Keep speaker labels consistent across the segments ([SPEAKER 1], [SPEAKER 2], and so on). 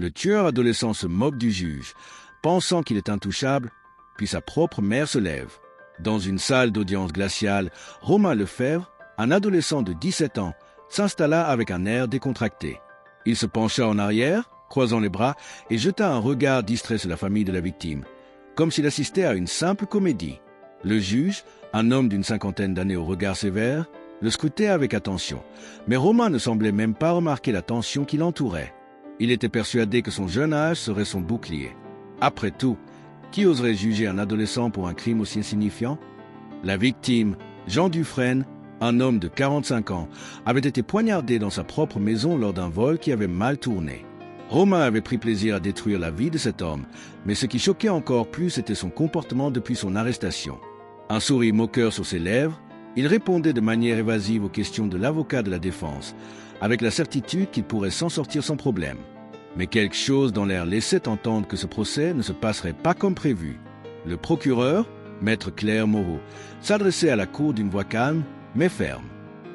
[SPEAKER 1] Le tueur adolescent se moque du juge, pensant qu'il est intouchable, puis sa propre mère se lève. Dans une salle d'audience glaciale, Romain Lefebvre, un adolescent de 17 ans, s'installa avec un air décontracté. Il se pencha en arrière, croisant les bras, et jeta un regard distrait sur la famille de la victime, comme s'il assistait à une simple comédie. Le juge, un homme d'une cinquantaine d'années au regard sévère, le scrutait avec attention, mais Romain ne semblait même pas remarquer la tension qui l'entourait. Il était persuadé que son jeune âge serait son bouclier. Après tout, qui oserait juger un adolescent pour un crime aussi insignifiant? La victime, Jean Dufresne, un homme de 45 ans, avait été poignardé dans sa propre maison lors d'un vol qui avait mal tourné. Romain avait pris plaisir à détruire la vie de cet homme, mais ce qui choquait encore plus était son comportement depuis son arrestation. Un sourire moqueur sur ses lèvres, il répondait de manière évasive aux questions de l'avocat de la défense, avec la certitude qu'il pourrait s'en sortir sans problème. Mais quelque chose dans l'air laissait entendre que ce procès ne se passerait pas comme prévu. Le procureur, maître Claire Moreau, s'adressait à la cour d'une voix calme, mais ferme.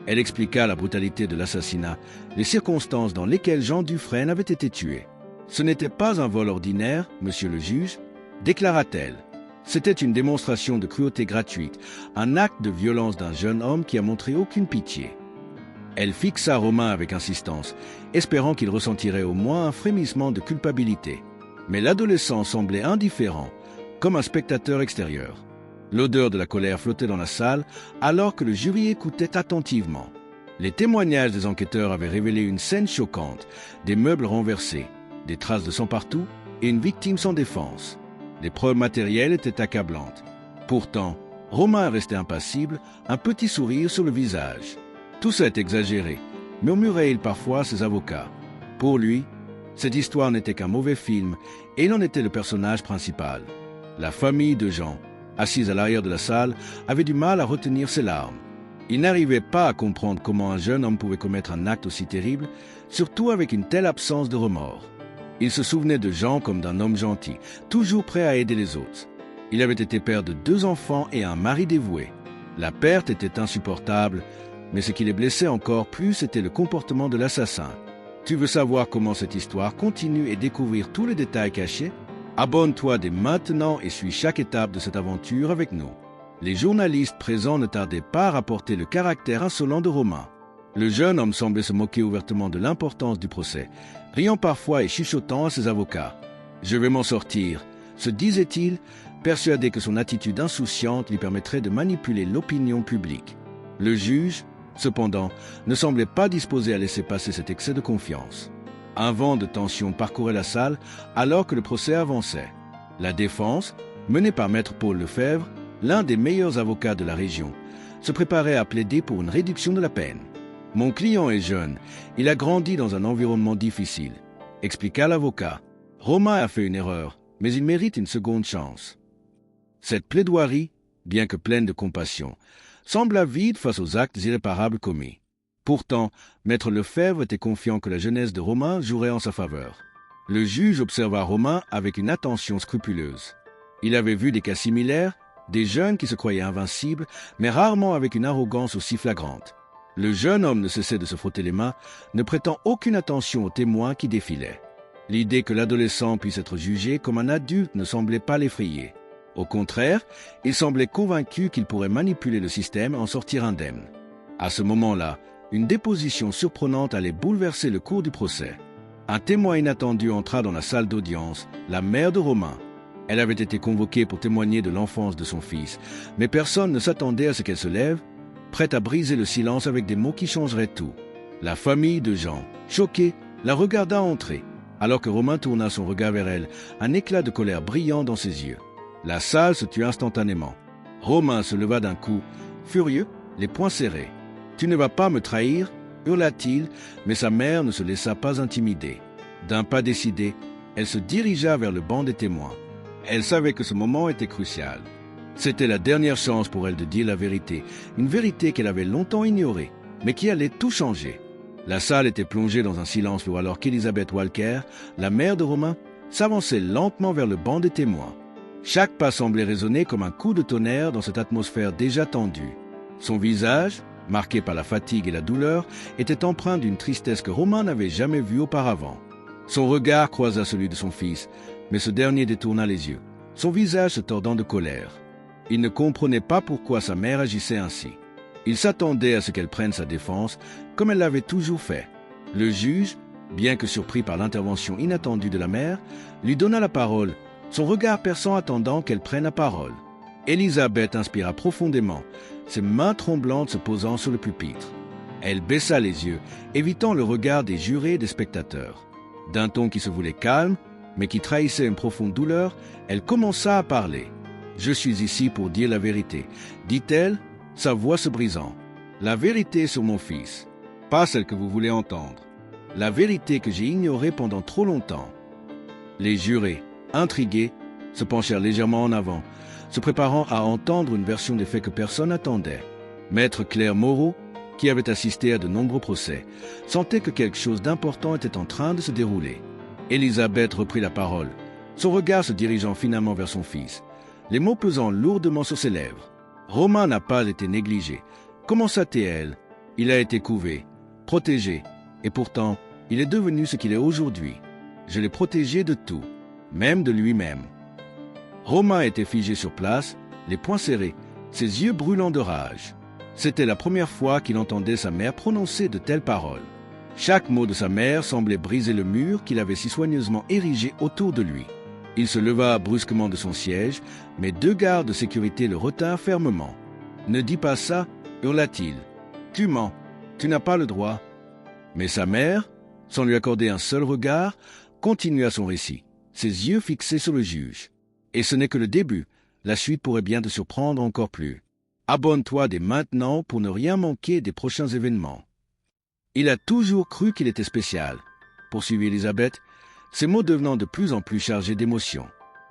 [SPEAKER 1] Elle expliqua la brutalité de l'assassinat, les circonstances dans lesquelles Jean Dufresne avait été tué. « Ce n'était pas un vol ordinaire, monsieur le juge, déclara-t-elle. C'était une démonstration de cruauté gratuite, un acte de violence d'un jeune homme qui a montré aucune pitié. » Elle fixa Romain avec insistance, espérant qu'il ressentirait au moins un frémissement de culpabilité. Mais l'adolescent semblait indifférent, comme un spectateur extérieur. L'odeur de la colère flottait dans la salle alors que le jury écoutait attentivement. Les témoignages des enquêteurs avaient révélé une scène choquante, des meubles renversés, des traces de sang partout et une victime sans défense. Les preuves matérielles étaient accablantes. Pourtant, Romain restait impassible, un petit sourire sur le visage. Tout ça est exagéré, murmurait-il parfois à ses avocats. Pour lui, cette histoire n'était qu'un mauvais film et il en était le personnage principal. La famille de Jean, assise à l'arrière de la salle, avait du mal à retenir ses larmes. Il n'arrivait pas à comprendre comment un jeune homme pouvait commettre un acte aussi terrible, surtout avec une telle absence de remords. Il se souvenait de Jean comme d'un homme gentil, toujours prêt à aider les autres. Il avait été père de 2 enfants et un mari dévoué. La perte était insupportable, mais ce qui les blessait encore plus était le comportement de l'assassin. Tu veux savoir comment cette histoire continue et découvrir tous les détails cachés? Abonne-toi dès maintenant et suis chaque étape de cette aventure avec nous. Les journalistes présents ne tardaient pas à rapporter le caractère insolent de Romain. Le jeune homme semblait se moquer ouvertement de l'importance du procès, riant parfois et chuchotant à ses avocats. « Je vais m'en sortir », se disait-il, persuadé que son attitude insouciante lui permettrait de manipuler l'opinion publique. Le juge, cependant, ne semblait pas disposé à laisser passer cet excès de confiance. Un vent de tension parcourait la salle alors que le procès avançait. La défense, menée par maître Paul Lefebvre, l'un des meilleurs avocats de la région, se préparait à plaider pour une réduction de la peine. « Mon client est jeune, il a grandi dans un environnement difficile », expliqua l'avocat. « Romain a fait une erreur, mais il mérite une seconde chance. » Cette plaidoirie, bien que pleine de compassion, sembla vide face aux actes irréparables commis. Pourtant, maître Lefebvre était confiant que la jeunesse de Romain jouerait en sa faveur. Le juge observa Romain avec une attention scrupuleuse. Il avait vu des cas similaires, des jeunes qui se croyaient invincibles, mais rarement avec une arrogance aussi flagrante. Le jeune homme ne cessait de se frotter les mains, ne prêtant aucune attention aux témoins qui défilaient. L'idée que l'adolescent puisse être jugé comme un adulte ne semblait pas l'effrayer. Au contraire, il semblait convaincu qu'il pourrait manipuler le système et en sortir indemne. À ce moment-là, une déposition surprenante allait bouleverser le cours du procès. Un témoin inattendu entra dans la salle d'audience, la mère de Romain. Elle avait été convoquée pour témoigner de l'enfance de son fils, mais personne ne s'attendait à ce qu'elle se lève, prête à briser le silence avec des mots qui changeraient tout. La famille de Jean, choquée, la regarda entrer, alors que Romain tourna son regard vers elle, un éclat de colère brillant dans ses yeux. La salle se tut instantanément. Romain se leva d'un coup, furieux, les poings serrés. « Tu ne vas pas me trahir » hurla-t-il, mais sa mère ne se laissa pas intimider. D'un pas décidé, elle se dirigea vers le banc des témoins. Elle savait que ce moment était crucial. C'était la dernière chance pour elle de dire la vérité, une vérité qu'elle avait longtemps ignorée, mais qui allait tout changer. La salle était plongée dans un silence lourd alors qu'Elisabeth Walker, la mère de Romain, s'avançait lentement vers le banc des témoins. Chaque pas semblait résonner comme un coup de tonnerre dans cette atmosphère déjà tendue. Son visage, marqué par la fatigue et la douleur, était empreint d'une tristesse que Romain n'avait jamais vue auparavant. Son regard croisa celui de son fils, mais ce dernier détourna les yeux, son visage se tordant de colère. Il ne comprenait pas pourquoi sa mère agissait ainsi. Il s'attendait à ce qu'elle prenne sa défense, comme elle l'avait toujours fait. Le juge, bien que surpris par l'intervention inattendue de la mère, lui donna la parole, son regard perçant attendant qu'elle prenne la parole. Élisabeth inspira profondément, ses mains tremblantes se posant sur le pupitre. Elle baissa les yeux, évitant le regard des jurés et des spectateurs. D'un ton qui se voulait calme, mais qui trahissait une profonde douleur, elle commença à parler. « Je suis ici pour dire la vérité, » dit-elle, sa voix se brisant. « La vérité sur mon fils, pas celle que vous voulez entendre. La vérité que j'ai ignorée pendant trop longtemps. » Les jurés, intrigués, se penchèrent légèrement en avant, se préparant à entendre une version des faits que personne n'attendait. Maître Claire Moreau, qui avait assisté à de nombreux procès, sentait que quelque chose d'important était en train de se dérouler. Élisabeth reprit la parole, son regard se dirigeant finalement vers son fils, les mots pesant lourdement sur ses lèvres. « Romain n'a pas été négligé, commença-t-elle. Il a été couvé, protégé, et pourtant, il est devenu ce qu'il est aujourd'hui. Je l'ai protégé de tout, même de lui-même. » Romain était figé sur place, les poings serrés, ses yeux brûlants de rage. C'était la première fois qu'il entendait sa mère prononcer de telles paroles. Chaque mot de sa mère semblait briser le mur qu'il avait si soigneusement érigé autour de lui. Il se leva brusquement de son siège, mais 2 gardes de sécurité le retinrent fermement. « Ne dis pas ça, hurla-t-il. Tu mens, tu n'as pas le droit. » Mais sa mère, sans lui accorder un seul regard, continua son récit, ses yeux fixés sur le juge. Et ce n'est que le début, la suite pourrait bien te surprendre encore plus. Abonne-toi dès maintenant pour ne rien manquer des prochains événements. Il a toujours cru qu'il était spécial, poursuivit Élisabeth, ses mots devenant de plus en plus chargés d'émotion.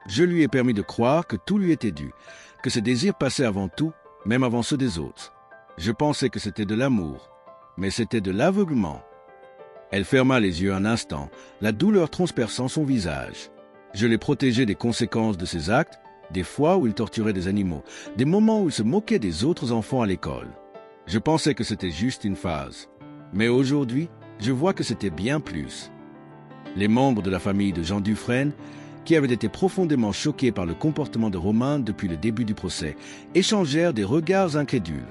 [SPEAKER 1] Je lui ai permis de croire que tout lui était dû, que ses désirs passaient avant tout, même avant ceux des autres. Je pensais que c'était de l'amour, mais c'était de l'aveuglement. Elle ferma les yeux un instant, la douleur transperçant son visage. Je l'ai protégé des conséquences de ses actes, des fois où il torturait des animaux, des moments où il se moquait des autres enfants à l'école. Je pensais que c'était juste une phase. Mais aujourd'hui, je vois que c'était bien plus. Les membres de la famille de Jean Dufresne, qui avaient été profondément choqués par le comportement de Romain depuis le début du procès, échangèrent des regards incrédules.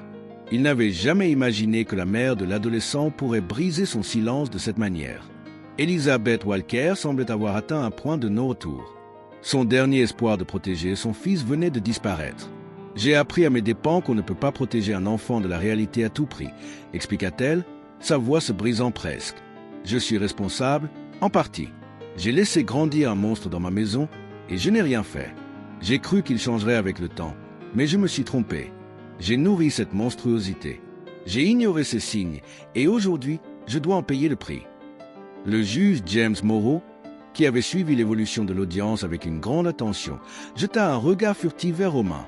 [SPEAKER 1] Ils n'avaient jamais imaginé que la mère de l'adolescent pourrait briser son silence de cette manière. Élisabeth Walker semblait avoir atteint un point de non-retour. Son dernier espoir de protéger son fils venait de disparaître. « J'ai appris à mes dépens qu'on ne peut pas protéger un enfant de la réalité à tout prix », expliqua-t-elle, sa voix se brisant presque. « Je suis responsable, en partie. J'ai laissé grandir un monstre dans ma maison et je n'ai rien fait. J'ai cru qu'il changerait avec le temps, mais je me suis trompé. J'ai nourri cette monstruosité. J'ai ignoré ses signes et aujourd'hui, je dois en payer le prix. » Le juge James Moreau, qui avait suivi l'évolution de l'audience avec une grande attention, jeta un regard furtif vers Romain.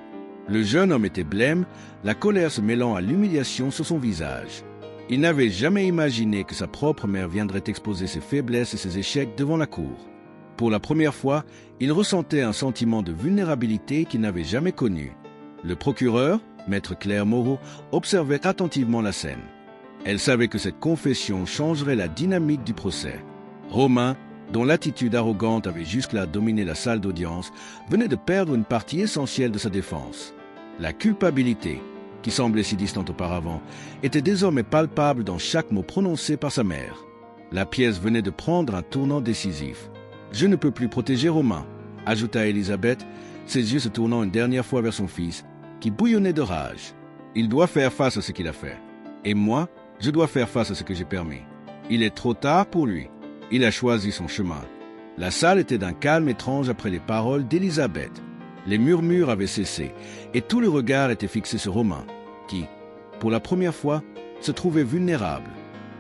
[SPEAKER 1] Le jeune homme était blême, la colère se mêlant à l'humiliation sur son visage. Il n'avait jamais imaginé que sa propre mère viendrait exposer ses faiblesses et ses échecs devant la cour. Pour la première fois, il ressentait un sentiment de vulnérabilité qu'il n'avait jamais connu. Le procureur, maître Claire Moreau, observait attentivement la scène. Elle savait que cette confession changerait la dynamique du procès. Romain, dont l'attitude arrogante avait jusque-là dominé la salle d'audience, venait de perdre une partie essentielle de sa défense. La culpabilité, qui semblait si distante auparavant, était désormais palpable dans chaque mot prononcé par sa mère. La pièce venait de prendre un tournant décisif. « Je ne peux plus protéger Romain », ajouta Élisabeth, ses yeux se tournant une dernière fois vers son fils, qui bouillonnait de rage. « Il doit faire face à ce qu'il a fait. Et moi, je dois faire face à ce que j'ai permis. Il est trop tard pour lui. Il a choisi son chemin. » La salle était d'un calme étrange après les paroles d'Élisabeth. Les murmures avaient cessé, et tout le regard était fixé sur Romain, qui, pour la première fois, se trouvait vulnérable.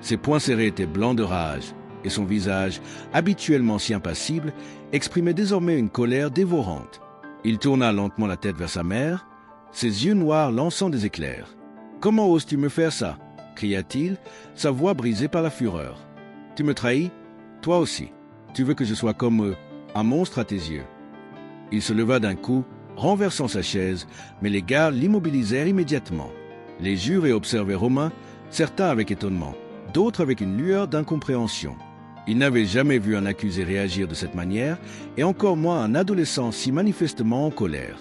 [SPEAKER 1] Ses poings serrés étaient blancs de rage, et son visage, habituellement si impassible, exprimait désormais une colère dévorante. Il tourna lentement la tête vers sa mère, ses yeux noirs lançant des éclairs. « Comment oses-tu me faire ça ?» cria-t-il, sa voix brisée par la fureur. « Tu me trahis? Toi aussi. Tu veux que je sois comme eux, un monstre à tes yeux. » Il se leva d'un coup, renversant sa chaise, mais les gardes l'immobilisèrent immédiatement. Les jurés observaient Romain, certains avec étonnement, d'autres avec une lueur d'incompréhension. Il n'avait jamais vu un accusé réagir de cette manière, et encore moins un adolescent si manifestement en colère.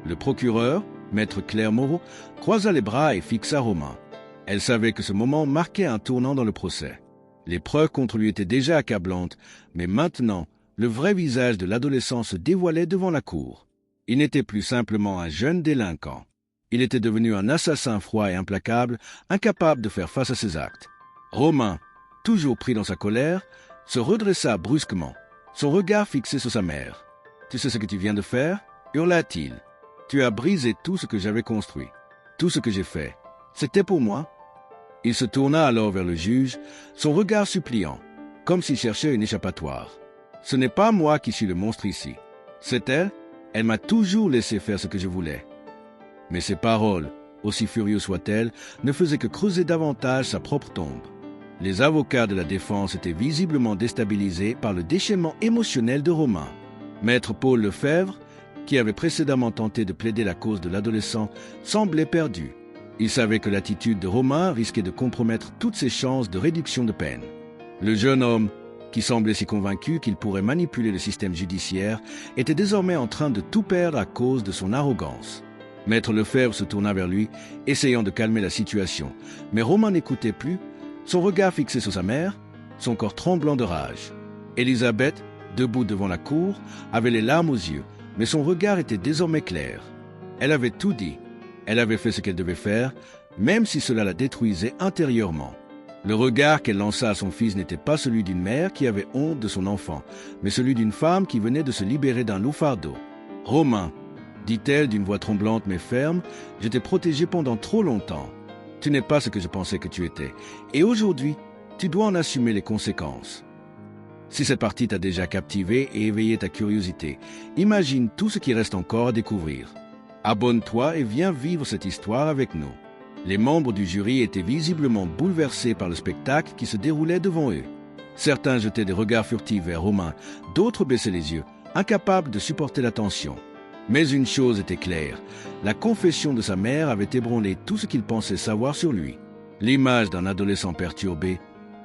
[SPEAKER 1] Le procureur, maître Claire Moreau, croisa les bras et fixa Romain. Elle savait que ce moment marquait un tournant dans le procès. Les preuves contre lui étaient déjà accablantes, mais maintenant, le vrai visage de l'adolescent se dévoilait devant la cour. Il n'était plus simplement un jeune délinquant. Il était devenu un assassin froid et implacable, incapable de faire face à ses actes. Romain, toujours pris dans sa colère, se redressa brusquement, son regard fixé sur sa mère. « Tu sais ce que tu viens de faire » hurla-t-il. « Tu as brisé tout ce que j'avais construit, tout ce que j'ai fait. C'était pour moi ?» Il se tourna alors vers le juge, son regard suppliant, comme s'il cherchait une échappatoire. « Ce n'est pas moi qui suis le monstre ici. C'est elle. Elle m'a toujours laissé faire ce que je voulais. » Mais ces paroles, aussi furieuses soient-elles, ne faisaient que creuser davantage sa propre tombe. Les avocats de la défense étaient visiblement déstabilisés par le déchaînement émotionnel de Romain. Maître Paul Lefebvre, qui avait précédemment tenté de plaider la cause de l'adolescent, semblait perdu. Il savait que l'attitude de Romain risquait de compromettre toutes ses chances de réduction de peine. Le jeune homme, qui semblait si convaincu qu'il pourrait manipuler le système judiciaire, était désormais en train de tout perdre à cause de son arrogance. Maître Lefebvre se tourna vers lui, essayant de calmer la situation, mais Romain n'écoutait plus, son regard fixé sur sa mère, son corps tremblant de rage. Élisabeth, debout devant la cour, avait les larmes aux yeux, mais son regard était désormais clair. Elle avait tout dit. Elle avait fait ce qu'elle devait faire, même si cela la détruisait intérieurement. Le regard qu'elle lança à son fils n'était pas celui d'une mère qui avait honte de son enfant, mais celui d'une femme qui venait de se libérer d'un lourd fardeau. « Romain, dit-elle d'une voix tremblante mais ferme, je t'ai protégé pendant trop longtemps. Tu n'es pas ce que je pensais que tu étais. Et aujourd'hui, tu dois en assumer les conséquences. Si cette partie t'a déjà captivé et éveillé ta curiosité, imagine tout ce qui reste encore à découvrir. Abonne-toi et viens vivre cette histoire avec nous. » Les membres du jury étaient visiblement bouleversés par le spectacle qui se déroulait devant eux. Certains jetaient des regards furtifs vers Romain, d'autres baissaient les yeux, incapables de supporter la tension. Mais une chose était claire, la confession de sa mère avait ébranlé tout ce qu'il pensait savoir sur lui. L'image d'un adolescent perturbé,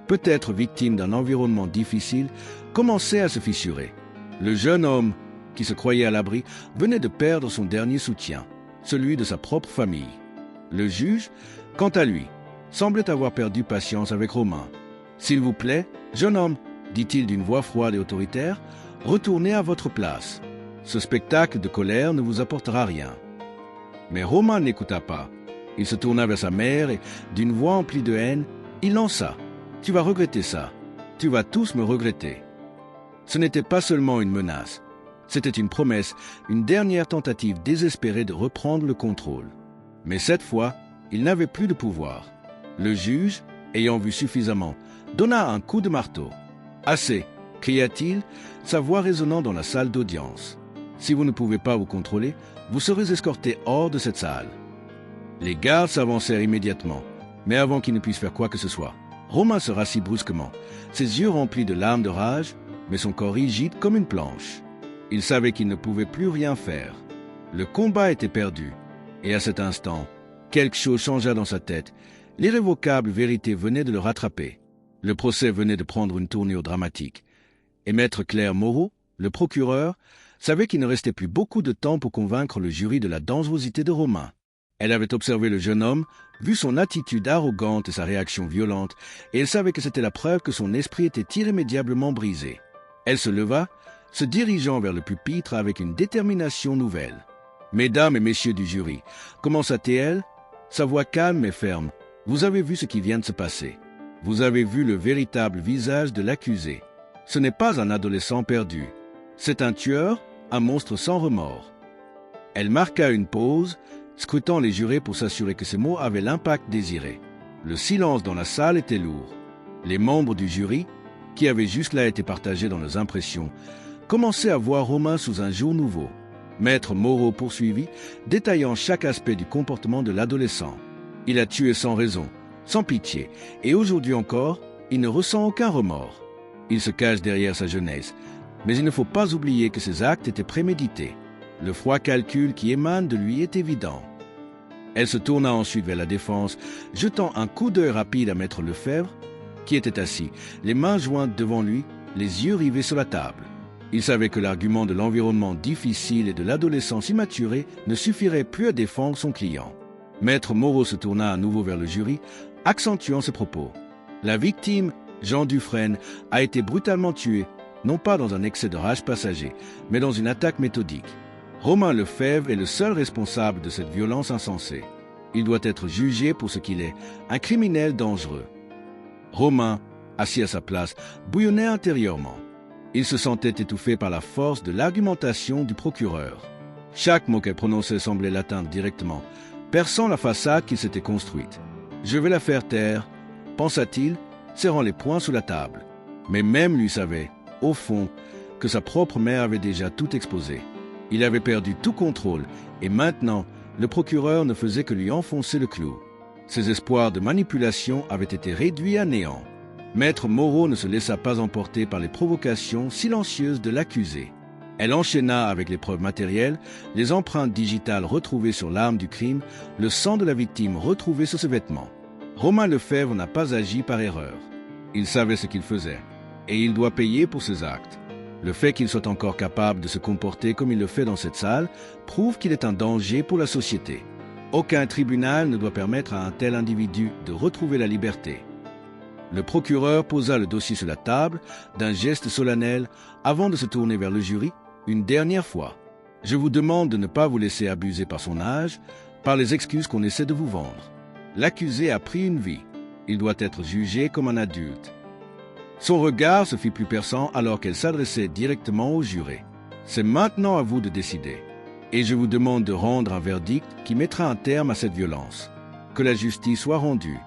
[SPEAKER 1] peut-être victime d'un environnement difficile, commençait à se fissurer. Le jeune homme, qui se croyait à l'abri, venait de perdre son dernier soutien, celui de sa propre famille. Le juge, quant à lui, semblait avoir perdu patience avec Romain. « S'il vous plaît, jeune homme, dit-il d'une voix froide et autoritaire, retournez à votre place. Ce spectacle de colère ne vous apportera rien. » Mais Romain n'écouta pas. Il se tourna vers sa mère et, d'une voix emplie de haine, il lança. « Tu vas regretter ça. Tu vas tous me regretter. » Ce n'était pas seulement une menace. C'était une promesse, une dernière tentative désespérée de reprendre le contrôle. Mais cette fois, il n'avait plus de pouvoir. Le juge, ayant vu suffisamment, donna un coup de marteau. « Assez !» cria-t-il, sa voix résonnant dans la salle d'audience. « Si vous ne pouvez pas vous contrôler, vous serez escorté hors de cette salle. » Les gardes s'avancèrent immédiatement, mais avant qu'ils ne puissent faire quoi que ce soit, Romain se rassit brusquement, ses yeux remplis de larmes de rage, mais son corps rigide comme une planche. Il savait qu'il ne pouvait plus rien faire. Le combat était perdu, et à cet instant, quelque chose changea dans sa tête. L'irrévocable vérité venait de le rattraper. Le procès venait de prendre une tournure dramatique. Et maître Claire Moreau, le procureur, savait qu'il ne restait plus beaucoup de temps pour convaincre le jury de la dangerosité de Romain. Elle avait observé le jeune homme, vu son attitude arrogante et sa réaction violente, et elle savait que c'était la preuve que son esprit était irrémédiablement brisé. Elle se leva, se dirigeant vers le pupitre avec une détermination nouvelle. « Mesdames et messieurs du jury, commença-t-elle, sa voix calme et ferme, vous avez vu ce qui vient de se passer. Vous avez vu le véritable visage de l'accusé. Ce n'est pas un adolescent perdu. C'est un tueur, un monstre sans remords. » Elle marqua une pause, scrutant les jurés pour s'assurer que ses mots avaient l'impact désiré. Le silence dans la salle était lourd. Les membres du jury, qui avaient jusque-là été partagés dans leurs impressions, commençaient à voir Romain sous un jour nouveau. Maître Moreau poursuivit, détaillant chaque aspect du comportement de l'adolescent. Il a tué sans raison, sans pitié, et aujourd'hui encore, il ne ressent aucun remords. Il se cache derrière sa jeunesse, mais il ne faut pas oublier que ses actes étaient prémédités. Le froid calcul qui émane de lui est évident. Elle se tourna ensuite vers la défense, jetant un coup d'œil rapide à maître Lefebvre, qui était assis, les mains jointes devant lui, les yeux rivés sur la table. Il savait que l'argument de l'environnement difficile et de l'adolescence immaturée ne suffirait plus à défendre son client. Maître Moreau se tourna à nouveau vers le jury, accentuant ses propos. La victime, Jean Dufresne, a été brutalement tué, non pas dans un excès de rage passager, mais dans une attaque méthodique. Romain Lefebvre est le seul responsable de cette violence insensée. Il doit être jugé pour ce qu'il est, un criminel dangereux. Romain, assis à sa place, bouillonnait intérieurement. Il se sentait étouffé par la force de l'argumentation du procureur. Chaque mot qu'elle prononçait semblait l'atteindre directement, perçant la façade qu'il s'était construite. « Je vais la faire taire », pensa-t-il, serrant les poings sous la table. Mais même lui savait, au fond, que sa propre mère avait déjà tout exposé. Il avait perdu tout contrôle, et maintenant, le procureur ne faisait que lui enfoncer le clou. Ses espoirs de manipulation avaient été réduits à néant. Maître Moreau ne se laissa pas emporter par les provocations silencieuses de l'accusé. Elle enchaîna avec les preuves matérielles, les empreintes digitales retrouvées sur l'arme du crime, le sang de la victime retrouvé sur ses vêtements. Romain Lefebvre n'a pas agi par erreur. Il savait ce qu'il faisait, et il doit payer pour ses actes. Le fait qu'il soit encore capable de se comporter comme il le fait dans cette salle prouve qu'il est un danger pour la société. Aucun tribunal ne doit permettre à un tel individu de retrouver la liberté. Le procureur posa le dossier sur la table d'un geste solennel avant de se tourner vers le jury une dernière fois. « Je vous demande de ne pas vous laisser abuser par son âge, par les excuses qu'on essaie de vous vendre. L'accusé a pris une vie. Il doit être jugé comme un adulte. » Son regard se fit plus perçant alors qu'elle s'adressait directement au juré. « C'est maintenant à vous de décider. Et je vous demande de rendre un verdict qui mettra un terme à cette violence. Que la justice soit rendue. »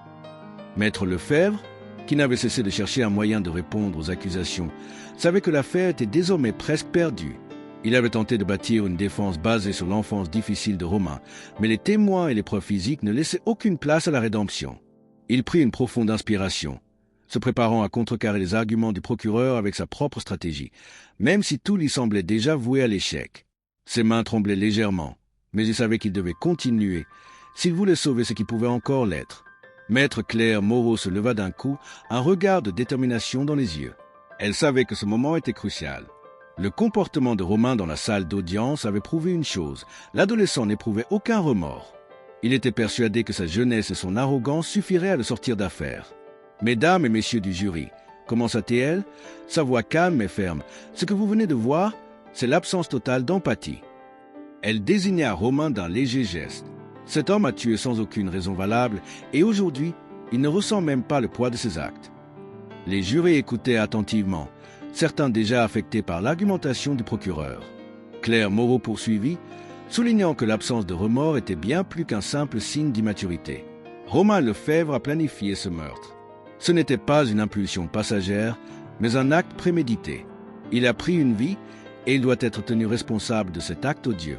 [SPEAKER 1] Maître Lefebvre, qui n'avait cessé de chercher un moyen de répondre aux accusations, savait que l'affaire était désormais presque perdue. Il avait tenté de bâtir une défense basée sur l'enfance difficile de Romain, mais les témoins et les preuves physiques ne laissaient aucune place à la rédemption. Il prit une profonde inspiration, se préparant à contrecarrer les arguments du procureur avec sa propre stratégie, même si tout lui semblait déjà voué à l'échec. Ses mains tremblaient légèrement, mais il savait qu'il devait continuer s'il voulait sauver ce qui pouvait encore l'être. Maître Claire Moreau se leva d'un coup, un regard de détermination dans les yeux. Elle savait que ce moment était crucial. Le comportement de Romain dans la salle d'audience avait prouvé une chose, l'adolescent n'éprouvait aucun remords. Il était persuadé que sa jeunesse et son arrogance suffiraient à le sortir d'affaire. « Mesdames et messieurs du jury, commença-t-elle, sa voix calme et ferme, ce que vous venez de voir, c'est l'absence totale d'empathie. » Elle désigna Romain d'un léger geste. Cet homme a tué sans aucune raison valable et aujourd'hui, il ne ressent même pas le poids de ses actes. Les jurés écoutaient attentivement, certains déjà affectés par l'argumentation du procureur. Claire Moreau poursuivit, soulignant que l'absence de remords était bien plus qu'un simple signe d'immaturité. Romain Lefebvre a planifié ce meurtre. Ce n'était pas une impulsion passagère, mais un acte prémédité. Il a pris une vie et il doit être tenu responsable de cet acte odieux.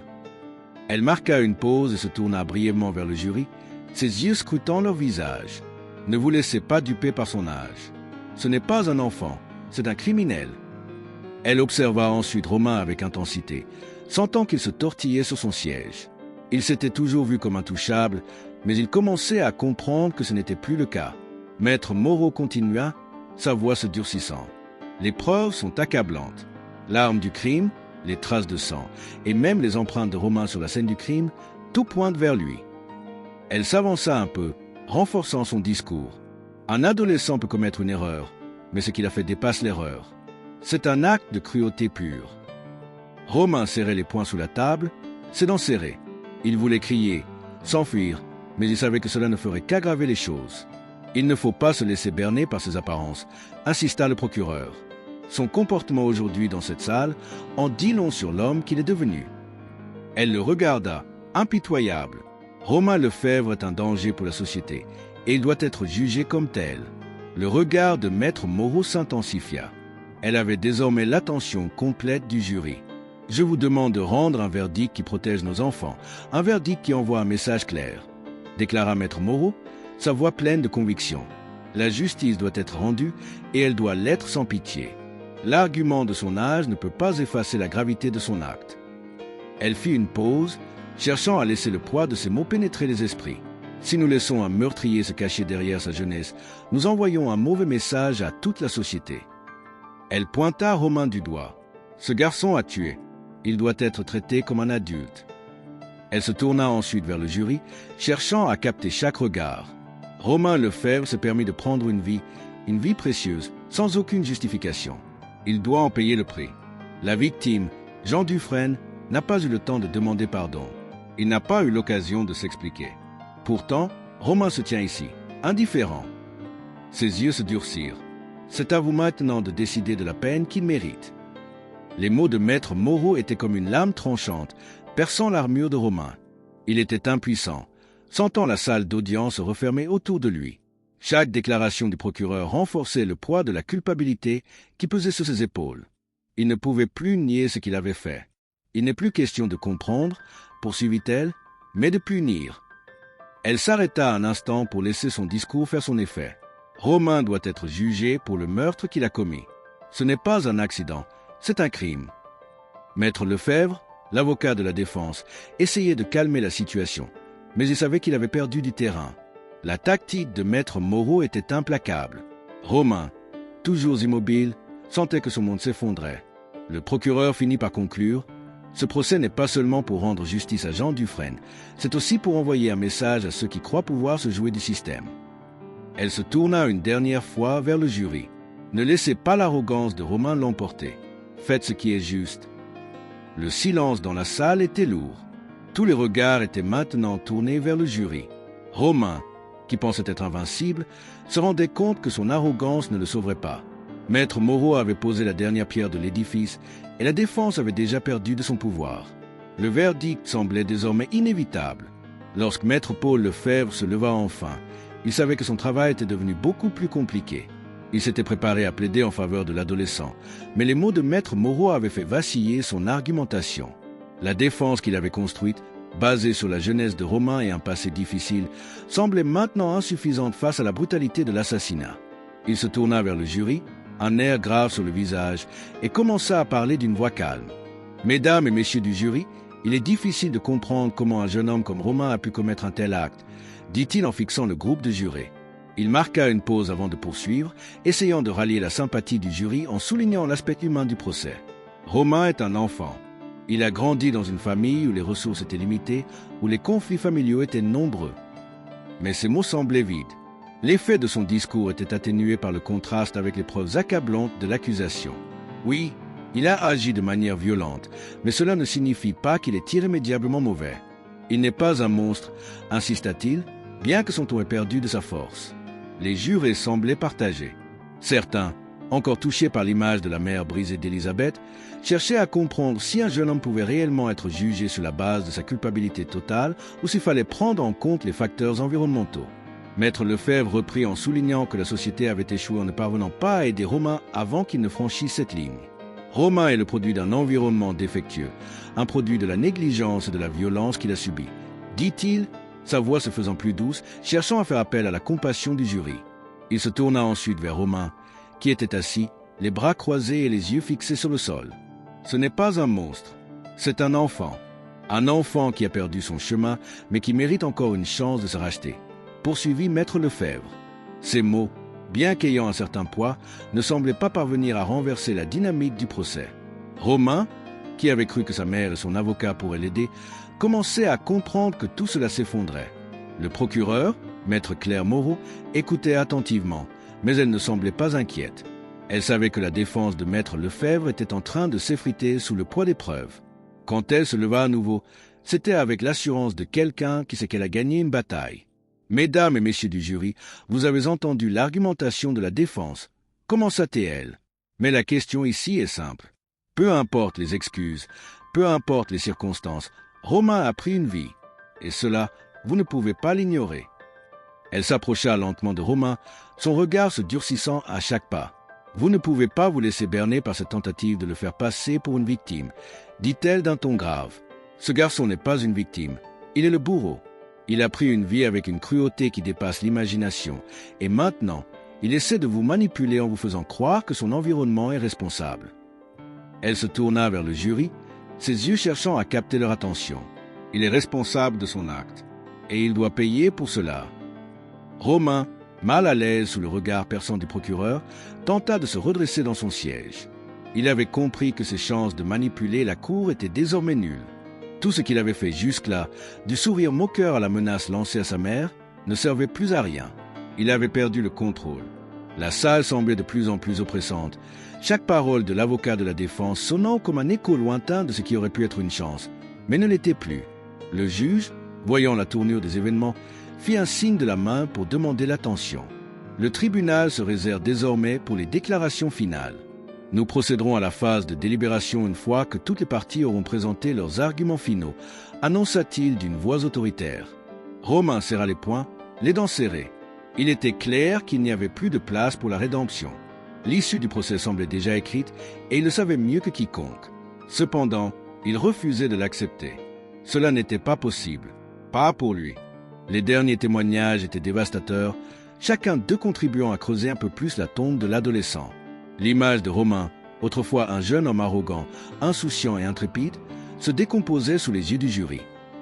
[SPEAKER 1] Elle marqua une pause et se tourna brièvement vers le jury, ses yeux scrutant leur visage. « Ne vous laissez pas duper par son âge. Ce n'est pas un enfant, c'est un criminel. » Elle observa ensuite Romain avec intensité, sentant qu'il se tortillait sur son siège. Il s'était toujours vu comme intouchable, mais il commençait à comprendre que ce n'était plus le cas. Maître Moreau continua, sa voix se durcissant. « Les preuves sont accablantes. L'arme du crime, les traces de sang, et même les empreintes de Romain sur la scène du crime, tout pointe vers lui. » Elle s'avança un peu, renforçant son discours. Un adolescent peut commettre une erreur, mais ce qu'il a fait dépasse l'erreur. C'est un acte de cruauté pure. Romain serrait les poings sous la table, ses dents serrées. Il voulait crier, s'enfuir, mais il savait que cela ne ferait qu'aggraver les choses. Il ne faut pas se laisser berner par ses apparences, insista le procureur. Son comportement aujourd'hui dans cette salle en dit long sur l'homme qu'il est devenu. Elle le regarda, impitoyable. Romain Lefebvre est un danger pour la société, et il doit être jugé comme tel. Le regard de Maître Moreau s'intensifia. Elle avait désormais l'attention complète du jury. « Je vous demande de rendre un verdict qui protège nos enfants, un verdict qui envoie un message clair, » déclara Maître Moreau, sa voix pleine de conviction. La justice doit être rendue et elle doit l'être sans pitié. L'argument de son âge ne peut pas effacer la gravité de son acte. Elle fit une pause, cherchant à laisser le poids de ses mots pénétrer les esprits. Si nous laissons un meurtrier se cacher derrière sa jeunesse, nous envoyons un mauvais message à toute la société. Elle pointa Romain du doigt. Ce garçon a tué. Il doit être traité comme un adulte. Elle se tourna ensuite vers le jury, cherchant à capter chaque regard. Romain Lefebvre se permit de prendre une vie précieuse, sans aucune justification. Il doit en payer le prix. La victime, Jean Dufresne, n'a pas eu le temps de demander pardon. Il n'a pas eu l'occasion de s'expliquer. Pourtant, Romain se tient ici, indifférent. Ses yeux se durcirent. C'est à vous maintenant de décider de la peine qu'il mérite. Les mots de maître Moreau étaient comme une lame tranchante, perçant l'armure de Romain. Il était impuissant, sentant la salle d'audience se refermer autour de lui. Chaque déclaration du procureur renforçait le poids de la culpabilité qui pesait sur ses épaules. Il ne pouvait plus nier ce qu'il avait fait. Il n'est plus question de comprendre, poursuivit-elle, mais de punir. Elle s'arrêta un instant pour laisser son discours faire son effet. Romain doit être jugé pour le meurtre qu'il a commis. Ce n'est pas un accident, c'est un crime. Maître Lefebvre, l'avocat de la défense, essayait de calmer la situation, mais il savait qu'il avait perdu du terrain. La tactique de maître Moreau était implacable. Romain, toujours immobile, sentait que son monde s'effondrait. Le procureur finit par conclure: ce procès n'est pas seulement pour rendre justice à Jean Dufresne, c'est aussi pour envoyer un message à ceux qui croient pouvoir se jouer du système. Elle se tourna une dernière fois vers le jury. Ne laissez pas l'arrogance de Romain l'emporter. Faites ce qui est juste. Le silence dans la salle était lourd. Tous les regards étaient maintenant tournés vers le jury. Romain, qui pensait être invincible, se rendait compte que son arrogance ne le sauverait pas. Maître Moreau avait posé la dernière pierre de l'édifice et la défense avait déjà perdu de son pouvoir. Le verdict semblait désormais inévitable. Lorsque Maître Paul Lefebvre se leva enfin, il savait que son travail était devenu beaucoup plus compliqué. Il s'était préparé à plaider en faveur de l'adolescent, mais les mots de Maître Moreau avaient fait vaciller son argumentation. La défense qu'il avait construite, basée sur la jeunesse de Romain et un passé difficile, semblait maintenant insuffisante face à la brutalité de l'assassinat. Il se tourna vers le jury, un air grave sur le visage, et commença à parler d'une voix calme. « Mesdames et messieurs du jury, il est difficile de comprendre comment un jeune homme comme Romain a pu commettre un tel acte, dit-il en fixant le groupe de jurés. Il marqua une pause avant de poursuivre, essayant de rallier la sympathie du jury en soulignant l'aspect humain du procès. Romain est un enfant. Il a grandi dans une famille où les ressources étaient limitées, où les conflits familiaux étaient nombreux. Mais ces mots semblaient vides. L'effet de son discours était atténué par le contraste avec les preuves accablantes de l'accusation. Oui, il a agi de manière violente, mais cela ne signifie pas qu'il est irrémédiablement mauvais. Il n'est pas un monstre, insista-t-il, bien que son ton ait perdu de sa force. Les jurés semblaient partagés. Certains, encore touchés par l'image de la mère brisée d'Élisabeth, cherchaient à comprendre si un jeune homme pouvait réellement être jugé sur la base de sa culpabilité totale ou s'il fallait prendre en compte les facteurs environnementaux. Maître Lefebvre reprit en soulignant que la société avait échoué en ne parvenant pas à aider Romain avant qu'il ne franchisse cette ligne. Romain est le produit d'un environnement défectueux, un produit de la négligence et de la violence qu'il a subi, dit-il, sa voix se faisant plus douce, cherchant à faire appel à la compassion du jury. Il se tourna ensuite vers Romain, qui était assis, les bras croisés et les yeux fixés sur le sol. Ce n'est pas un monstre, c'est un enfant qui a perdu son chemin, mais qui mérite encore une chance de se racheter, poursuivit Maître Lefebvre. Ces mots, bien qu'ayant un certain poids, ne semblaient pas parvenir à renverser la dynamique du procès. Romain, qui avait cru que sa mère et son avocat pourraient l'aider, commençait à comprendre que tout cela s'effondrait. Le procureur, Maître Claire Moreau, écoutait attentivement, mais elle ne semblait pas inquiète. Elle savait que la défense de Maître Lefebvre était en train de s'effriter sous le poids des preuves. Quand elle se leva à nouveau, c'était avec l'assurance de quelqu'un qui sait qu'elle a gagné une bataille. « Mesdames et messieurs du jury, vous avez entendu l'argumentation de la défense, commença-t-elle. Mais la question ici est simple. Peu importe les excuses, peu importe les circonstances, Romain a pris une vie, et cela, vous ne pouvez pas l'ignorer. » Elle s'approcha lentement de Romain, son regard se durcissant à chaque pas. « Vous ne pouvez pas vous laisser berner par cette tentative de le faire passer pour une victime, dit-elle d'un ton grave. Ce garçon n'est pas une victime, il est le bourreau. Il a pris une vie avec une cruauté qui dépasse l'imagination, et maintenant, il essaie de vous manipuler en vous faisant croire que son environnement est responsable. » Elle se tourna vers le jury, ses yeux cherchant à capter leur attention. « Il est responsable de son acte. et il doit payer pour cela. Romain, mal à l'aise sous le regard perçant du procureur, tenta de se redresser dans son siège. Il avait compris que ses chances de manipuler la cour étaient désormais nulles. Tout ce qu'il avait fait jusque-là, du sourire moqueur à la menace lancée à sa mère, ne servait plus à rien. Il avait perdu le contrôle. La salle semblait de plus en plus oppressante, chaque parole de l'avocat de la défense sonnant comme un écho lointain de ce qui aurait pu être une chance, mais ne l'était plus. Le juge, voyant la tournure des événements, fit un signe de la main pour demander l'attention. Le tribunal se réserve désormais pour les déclarations finales. Nous procéderons à la phase de délibération une fois que toutes les parties auront présenté leurs arguments finaux, annonça-t-il d'une voix autoritaire. Romain serra les poings, les dents serrées. Il était clair qu'il n'y avait plus de place pour la rédemption. L'issue du procès semblait déjà écrite et il le savait mieux que quiconque. Cependant, il refusait de l'accepter. Cela n'était pas possible, pas pour lui. Les derniers témoignages étaient dévastateurs, chacun d'eux contribuant à creuser un peu plus la tombe de l'adolescent. L'image de Romain, autrefois un jeune homme arrogant, insouciant et intrépide, se décomposait sous les yeux du jury.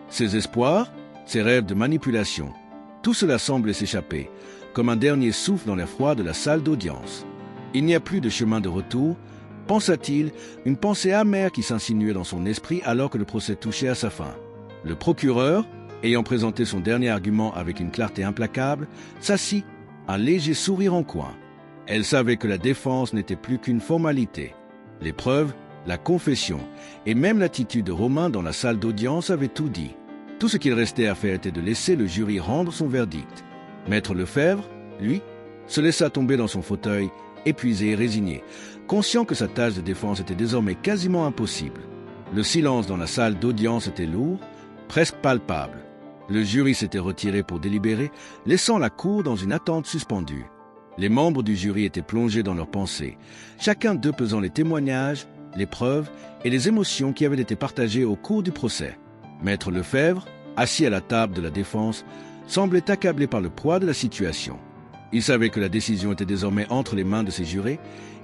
[SPEAKER 1] Ses espoirs, ses rêves de manipulation, tout cela semblait s'échapper, comme un dernier souffle dans l'air froid de la salle d'audience. Il n'y a plus de chemin de retour, pensa-t-il, une pensée amère qui s'insinuait dans son esprit alors que le procès touchait à sa fin. Le procureur, ayant présenté son dernier argument avec une clarté implacable, s'assit, un léger sourire en coin. Elle savait que la défense n'était plus qu'une formalité. Les preuves, la confession et même l'attitude de Romain dans la salle d'audience avaient tout dit. Tout ce qu'il restait à faire était de laisser le jury rendre son verdict. Maître Lefebvre, lui, se laissa tomber dans son fauteuil, épuisé et résigné, conscient que sa tâche de défense était désormais quasiment impossible. Le silence dans la salle d'audience était lourd, presque palpable. Le jury s'était retiré pour délibérer, laissant la cour dans une attente suspendue. Les membres du jury étaient plongés dans leurs pensées, chacun d'eux pesant les témoignages, les preuves et les émotions qui avaient été partagées au cours du procès. Maître Lefebvre, assis à la table de la défense, semblait accablé par le poids de la situation. Il savait que la décision était désormais entre les mains de ses jurés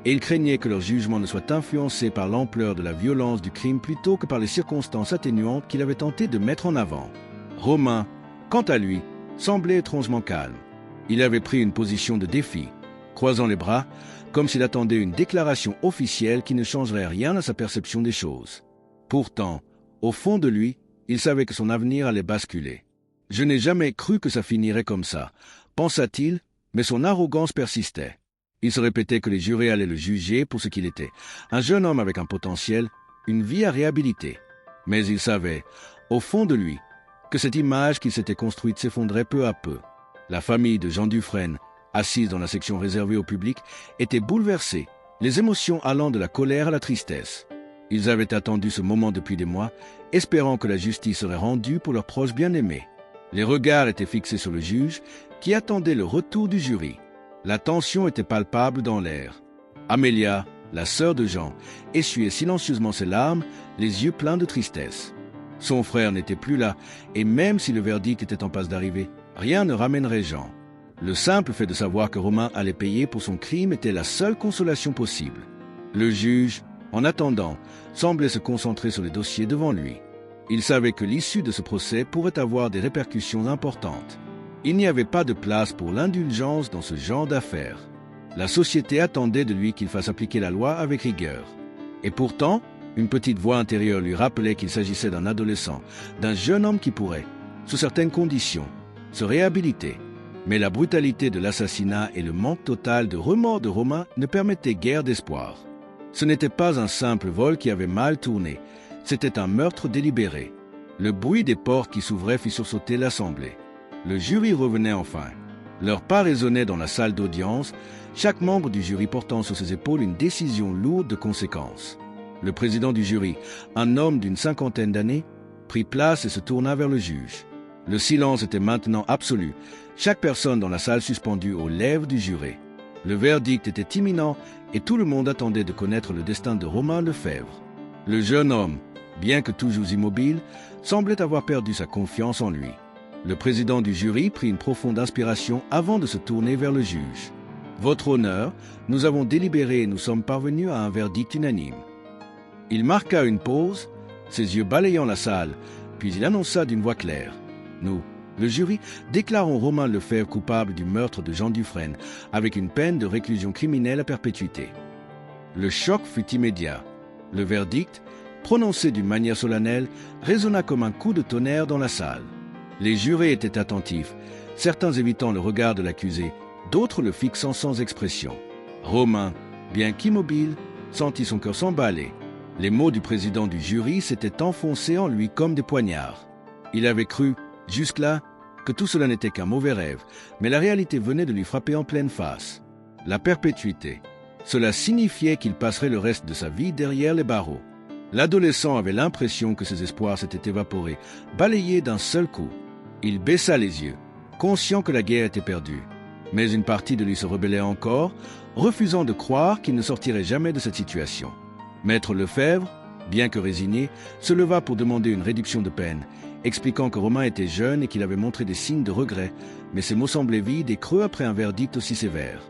[SPEAKER 1] et il craignait que leur jugement ne soit influencé par l'ampleur de la violence du crime plutôt que par les circonstances atténuantes qu'il avait tenté de mettre en avant. Romain, quant à lui, semblait étrangement calme. Il avait pris une position de défi, croisant les bras, comme s'il attendait une déclaration officielle qui ne changerait rien à sa perception des choses. Pourtant, au fond de lui, il savait que son avenir allait basculer. « Je n'ai jamais cru que ça finirait comme ça », pensa-t-il, mais son arrogance persistait. Il se répétait que les jurés allaient le juger pour ce qu'il était, un jeune homme avec un potentiel, une vie à réhabiliter. Mais il savait, au fond de lui, que cette image qu'il s'était construite s'effondrait peu à peu. La famille de Jean Dufresne, assise dans la section réservée au public, était bouleversée, les émotions allant de la colère à la tristesse. Ils avaient attendu ce moment depuis des mois, espérant que la justice serait rendue pour leurs proches bien-aimés. Les regards étaient fixés sur le juge, qui attendait le retour du jury. La tension était palpable dans l'air. Amélia, la sœur de Jean, essuyait silencieusement ses larmes, les yeux pleins de tristesse. Son frère n'était plus là, et même si le verdict était en passe d'arriver, rien ne ramènerait Jean. Le simple fait de savoir que Romain allait payer pour son crime était la seule consolation possible. Le juge, en attendant, semblait se concentrer sur les dossiers devant lui. Il savait que l'issue de ce procès pourrait avoir des répercussions importantes. Il n'y avait pas de place pour l'indulgence dans ce genre d'affaires. La société attendait de lui qu'il fasse appliquer la loi avec rigueur. Et pourtant, une petite voix intérieure lui rappelait qu'il s'agissait d'un adolescent, d'un jeune homme qui pourrait, sous certaines conditions, se réhabiliter. Mais la brutalité de l'assassinat et le manque total de remords de Romain ne permettaient guère d'espoir. Ce n'était pas un simple vol qui avait mal tourné, c'était un meurtre délibéré. Le bruit des portes qui s'ouvraient fit sursauter l'assemblée. Le jury revenait enfin. Leurs pas résonnaient dans la salle d'audience, chaque membre du jury portant sur ses épaules une décision lourde de conséquences. Le président du jury, un homme d'une 50aine d'années, prit place et se tourna vers le juge. Le silence était maintenant absolu, chaque personne dans la salle suspendue aux lèvres du juré. Le verdict était imminent et tout le monde attendait de connaître le destin de Romain Lefebvre. Le jeune homme, bien que toujours immobile, semblait avoir perdu sa confiance en lui. Le président du jury prit une profonde inspiration avant de se tourner vers le juge. « Votre honneur, nous avons délibéré et nous sommes parvenus à un verdict unanime. » Il marqua une pause, ses yeux balayant la salle, puis il annonça d'une voix claire. « Nous Le jury déclarant Romain Lefebvre coupable du meurtre de Jean Dufresne, avec une peine de réclusion criminelle à perpétuité. Le choc fut immédiat. Le verdict, prononcé d'une manière solennelle, résonna comme un coup de tonnerre dans la salle. Les jurés étaient attentifs, certains évitant le regard de l'accusé, d'autres le fixant sans expression. Romain, bien qu'immobile, sentit son cœur s'emballer. Les mots du président du jury s'étaient enfoncés en lui comme des poignards. Il avait cru, jusque-là, que tout cela n'était qu'un mauvais rêve, mais la réalité venait de lui frapper en pleine face. La perpétuité. Cela signifiait qu'il passerait le reste de sa vie derrière les barreaux. L'adolescent avait l'impression que ses espoirs s'étaient évaporés, balayés d'un seul coup. Il baissa les yeux, conscient que la guerre était perdue. Mais une partie de lui se rebellait encore, refusant de croire qu'il ne sortirait jamais de cette situation. Maître Lefebvre, bien que résigné, se leva pour demander une réduction de peine, expliquant que Romain était jeune et qu'il avait montré des signes de regret, mais ces mots semblaient vides et creux après un verdict aussi sévère.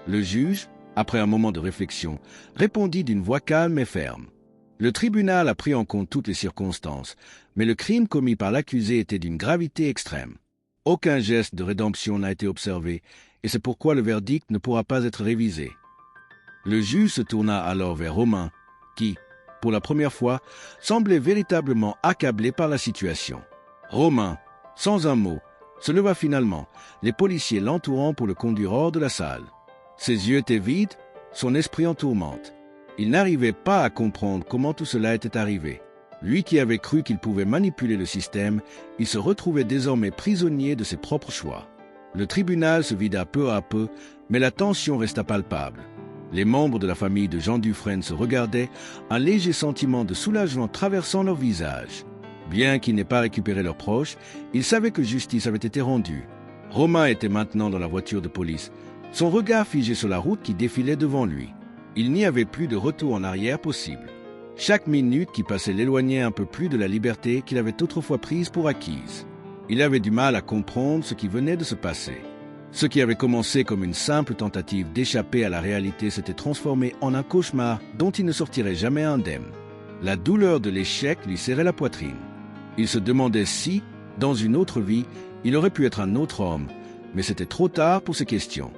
[SPEAKER 1] Le juge, après un moment de réflexion, répondit d'une voix calme et ferme. Le tribunal a pris en compte toutes les circonstances, mais le crime commis par l'accusé était d'une gravité extrême. Aucun geste de rédemption n'a été observé, et c'est pourquoi le verdict ne pourra pas être révisé. Le juge se tourna alors vers Romain, qui, pour la première fois, semblait véritablement accablé par la situation. Romain, sans un mot, se leva finalement, les policiers l'entourant pour le conduire hors de la salle. Ses yeux étaient vides, son esprit en tourmente. Il n'arrivait pas à comprendre comment tout cela était arrivé. Lui qui avait cru qu'il pouvait manipuler le système, il se retrouvait désormais prisonnier de ses propres choix. Le tribunal se vida peu à peu, mais la tension resta palpable. Les membres de la famille de Jean Dufresne se regardaient, un léger sentiment de soulagement traversant leur visage. Bien qu'ils n'aient pas récupéré leurs proches, ils savaient que justice avait été rendue. Romain était maintenant dans la voiture de police, son regard figé sur la route qui défilait devant lui. Il n'y avait plus de retour en arrière possible. Chaque minute qui passait l'éloignait un peu plus de la liberté qu'il avait autrefois prise pour acquise. Il avait du mal à comprendre ce qui venait de se passer. Ce qui avait commencé comme une simple tentative d'échapper à la réalité s'était transformé en un cauchemar dont il ne sortirait jamais indemne. La douleur de l'échec lui serrait la poitrine. Il se demandait si, dans une autre vie, il aurait pu être un autre homme, mais c'était trop tard pour ces questions.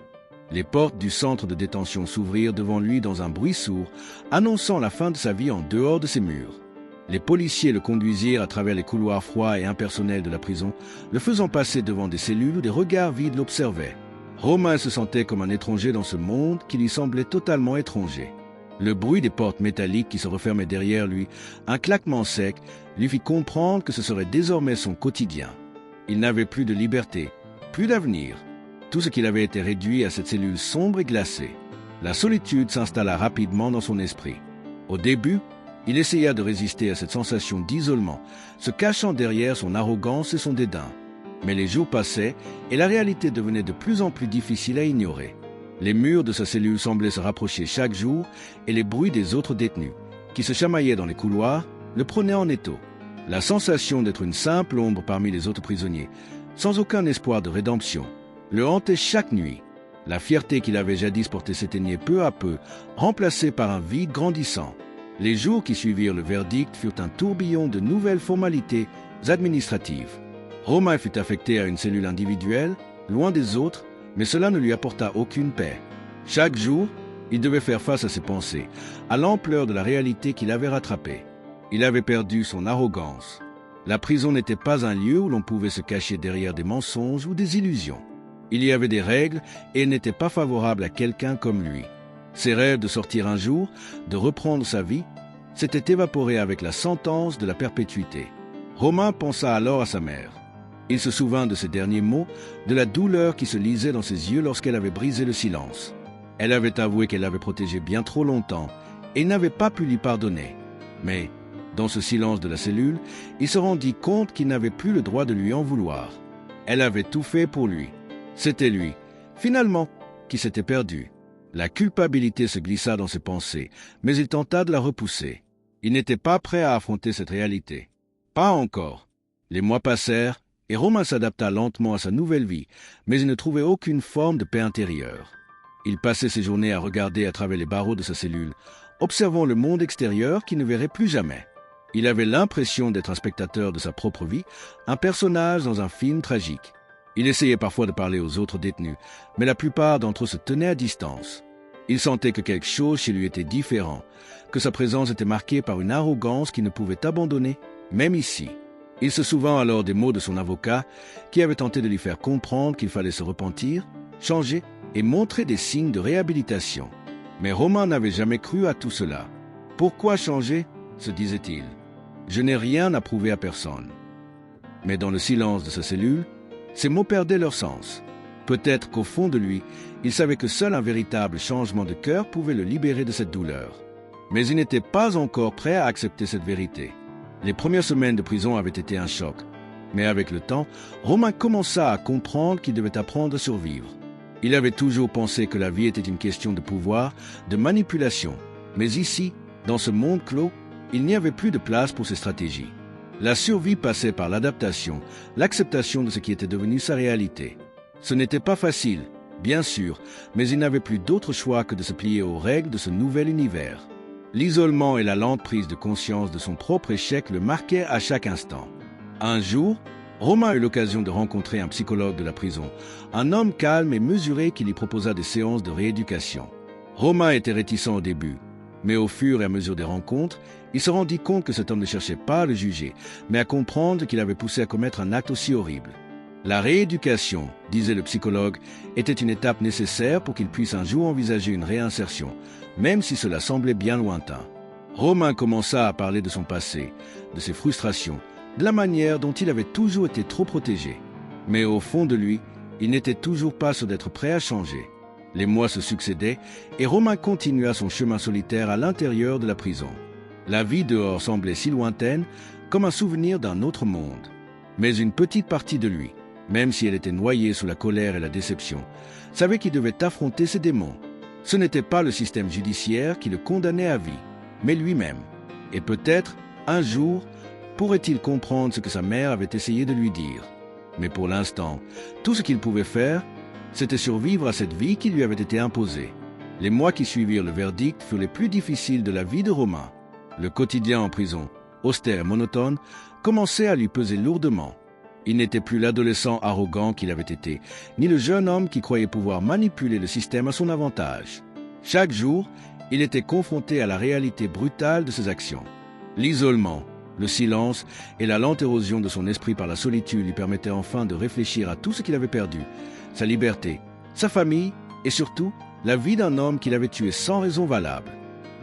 [SPEAKER 1] Les portes du centre de détention s'ouvrirent devant lui dans un bruit sourd, annonçant la fin de sa vie en dehors de ses murs. Les policiers le conduisirent à travers les couloirs froids et impersonnels de la prison, le faisant passer devant des cellules où des regards vides l'observaient. Romain se sentait comme un étranger dans ce monde qui lui semblait totalement étranger. Le bruit des portes métalliques qui se refermaient derrière lui, un claquement sec, lui fit comprendre que ce serait désormais son quotidien. Il n'avait plus de liberté, plus d'avenir. Tout ce qu'il avait été réduit à cette cellule sombre et glacée. La solitude s'installa rapidement dans son esprit. Au début, il essaya de résister à cette sensation d'isolement, se cachant derrière son arrogance et son dédain. Mais les jours passaient et la réalité devenait de plus en plus difficile à ignorer. Les murs de sa cellule semblaient se rapprocher chaque jour et les bruits des autres détenus, qui se chamaillaient dans les couloirs, le prenaient en étau. La sensation d'être une simple ombre parmi les autres prisonniers, sans aucun espoir de rédemption, le hantait chaque nuit. La fierté qu'il avait jadis portée s'éteignait peu à peu, remplacée par un vide grandissant. Les jours qui suivirent le verdict furent un tourbillon de nouvelles formalités administratives. Romain fut affecté à une cellule individuelle, loin des autres, mais cela ne lui apporta aucune paix. Chaque jour, il devait faire face à ses pensées, à l'ampleur de la réalité qu'il avait rattrapée. Il avait perdu son arrogance. La prison n'était pas un lieu où l'on pouvait se cacher derrière des mensonges ou des illusions. Il y avait des règles et elle n'était pas favorable à quelqu'un comme lui. Ses rêves de sortir un jour, de reprendre sa vie, s'étaient évaporés avec la sentence de la perpétuité. Romain pensa alors à sa mère. Il se souvint de ses derniers mots, de la douleur qui se lisait dans ses yeux lorsqu'elle avait brisé le silence. Elle avait avoué qu'elle l'avait protégé bien trop longtemps et il n'avait pas pu lui pardonner. Mais, dans ce silence de la cellule, il se rendit compte qu'il n'avait plus le droit de lui en vouloir. Elle avait tout fait pour lui. C'était lui, finalement, qui s'était perdu. La culpabilité se glissa dans ses pensées, mais il tenta de la repousser. Il n'était pas prêt à affronter cette réalité. Pas encore. Les mois passèrent, et Romain s'adapta lentement à sa nouvelle vie, mais il ne trouvait aucune forme de paix intérieure. Il passait ses journées à regarder à travers les barreaux de sa cellule, observant le monde extérieur qu'il ne verrait plus jamais. Il avait l'impression d'être un spectateur de sa propre vie, un personnage dans un film tragique. Il essayait parfois de parler aux autres détenus, mais la plupart d'entre eux se tenaient à distance. Il sentait que quelque chose chez lui était différent, que sa présence était marquée par une arrogance qu'il ne pouvait abandonner, même ici. Il se souvint alors des mots de son avocat qui avait tenté de lui faire comprendre qu'il fallait se repentir, changer et montrer des signes de réhabilitation. Mais Romain n'avait jamais cru à tout cela. « Pourquoi changer ?» se disait-il. « Je n'ai rien à prouver à personne. » Mais dans le silence de sa cellule, ces mots perdaient leur sens. Peut-être qu'au fond de lui, il savait que seul un véritable changement de cœur pouvait le libérer de cette douleur. Mais il n'était pas encore prêt à accepter cette vérité. Les premières semaines de prison avaient été un choc. Mais avec le temps, Romain commença à comprendre qu'il devait apprendre à survivre. Il avait toujours pensé que la vie était une question de pouvoir, de manipulation. Mais ici, dans ce monde clos, il n'y avait plus de place pour ces stratégies. La survie passait par l'adaptation, l'acceptation de ce qui était devenu sa réalité. Ce n'était pas facile, bien sûr, mais il n'avait plus d'autre choix que de se plier aux règles de ce nouvel univers. L'isolement et la lente prise de conscience de son propre échec le marquaient à chaque instant. Un jour, Romain eut l'occasion de rencontrer un psychologue de la prison, un homme calme et mesuré qui lui proposa des séances de rééducation. Romain était réticent au début, mais au fur et à mesure des rencontres, il se rendit compte que cet homme ne cherchait pas à le juger, mais à comprendre qu'il avait poussé à commettre un acte aussi horrible. La rééducation, disait le psychologue, était une étape nécessaire pour qu'il puisse un jour envisager une réinsertion, même si cela semblait bien lointain. Romain commença à parler de son passé, de ses frustrations, de la manière dont il avait toujours été trop protégé. Mais au fond de lui, il n'était toujours pas sûr d'être prêt à changer. Les mois se succédaient et Romain continua son chemin solitaire à l'intérieur de la prison. La vie dehors semblait si lointaine, comme un souvenir d'un autre monde. Mais une petite partie de lui, même si elle était noyée sous la colère et la déception, savait qu'il devait affronter ses démons. Ce n'était pas le système judiciaire qui le condamnait à vie, mais lui-même. Et peut-être, un jour, pourrait-il comprendre ce que sa mère avait essayé de lui dire. Mais pour l'instant, tout ce qu'il pouvait faire, c'était survivre à cette vie qui lui avait été imposée. Les mois qui suivirent le verdict furent les plus difficiles de la vie de Romain. Le quotidien en prison, austère et monotone, commençait à lui peser lourdement. Il n'était plus l'adolescent arrogant qu'il avait été, ni le jeune homme qui croyait pouvoir manipuler le système à son avantage. Chaque jour, il était confronté à la réalité brutale de ses actions. L'isolement, le silence et la lente érosion de son esprit par la solitude lui permettaient enfin de réfléchir à tout ce qu'il avait perdu, sa liberté, sa famille et surtout la vie d'un homme qu'il avait tué sans raison valable.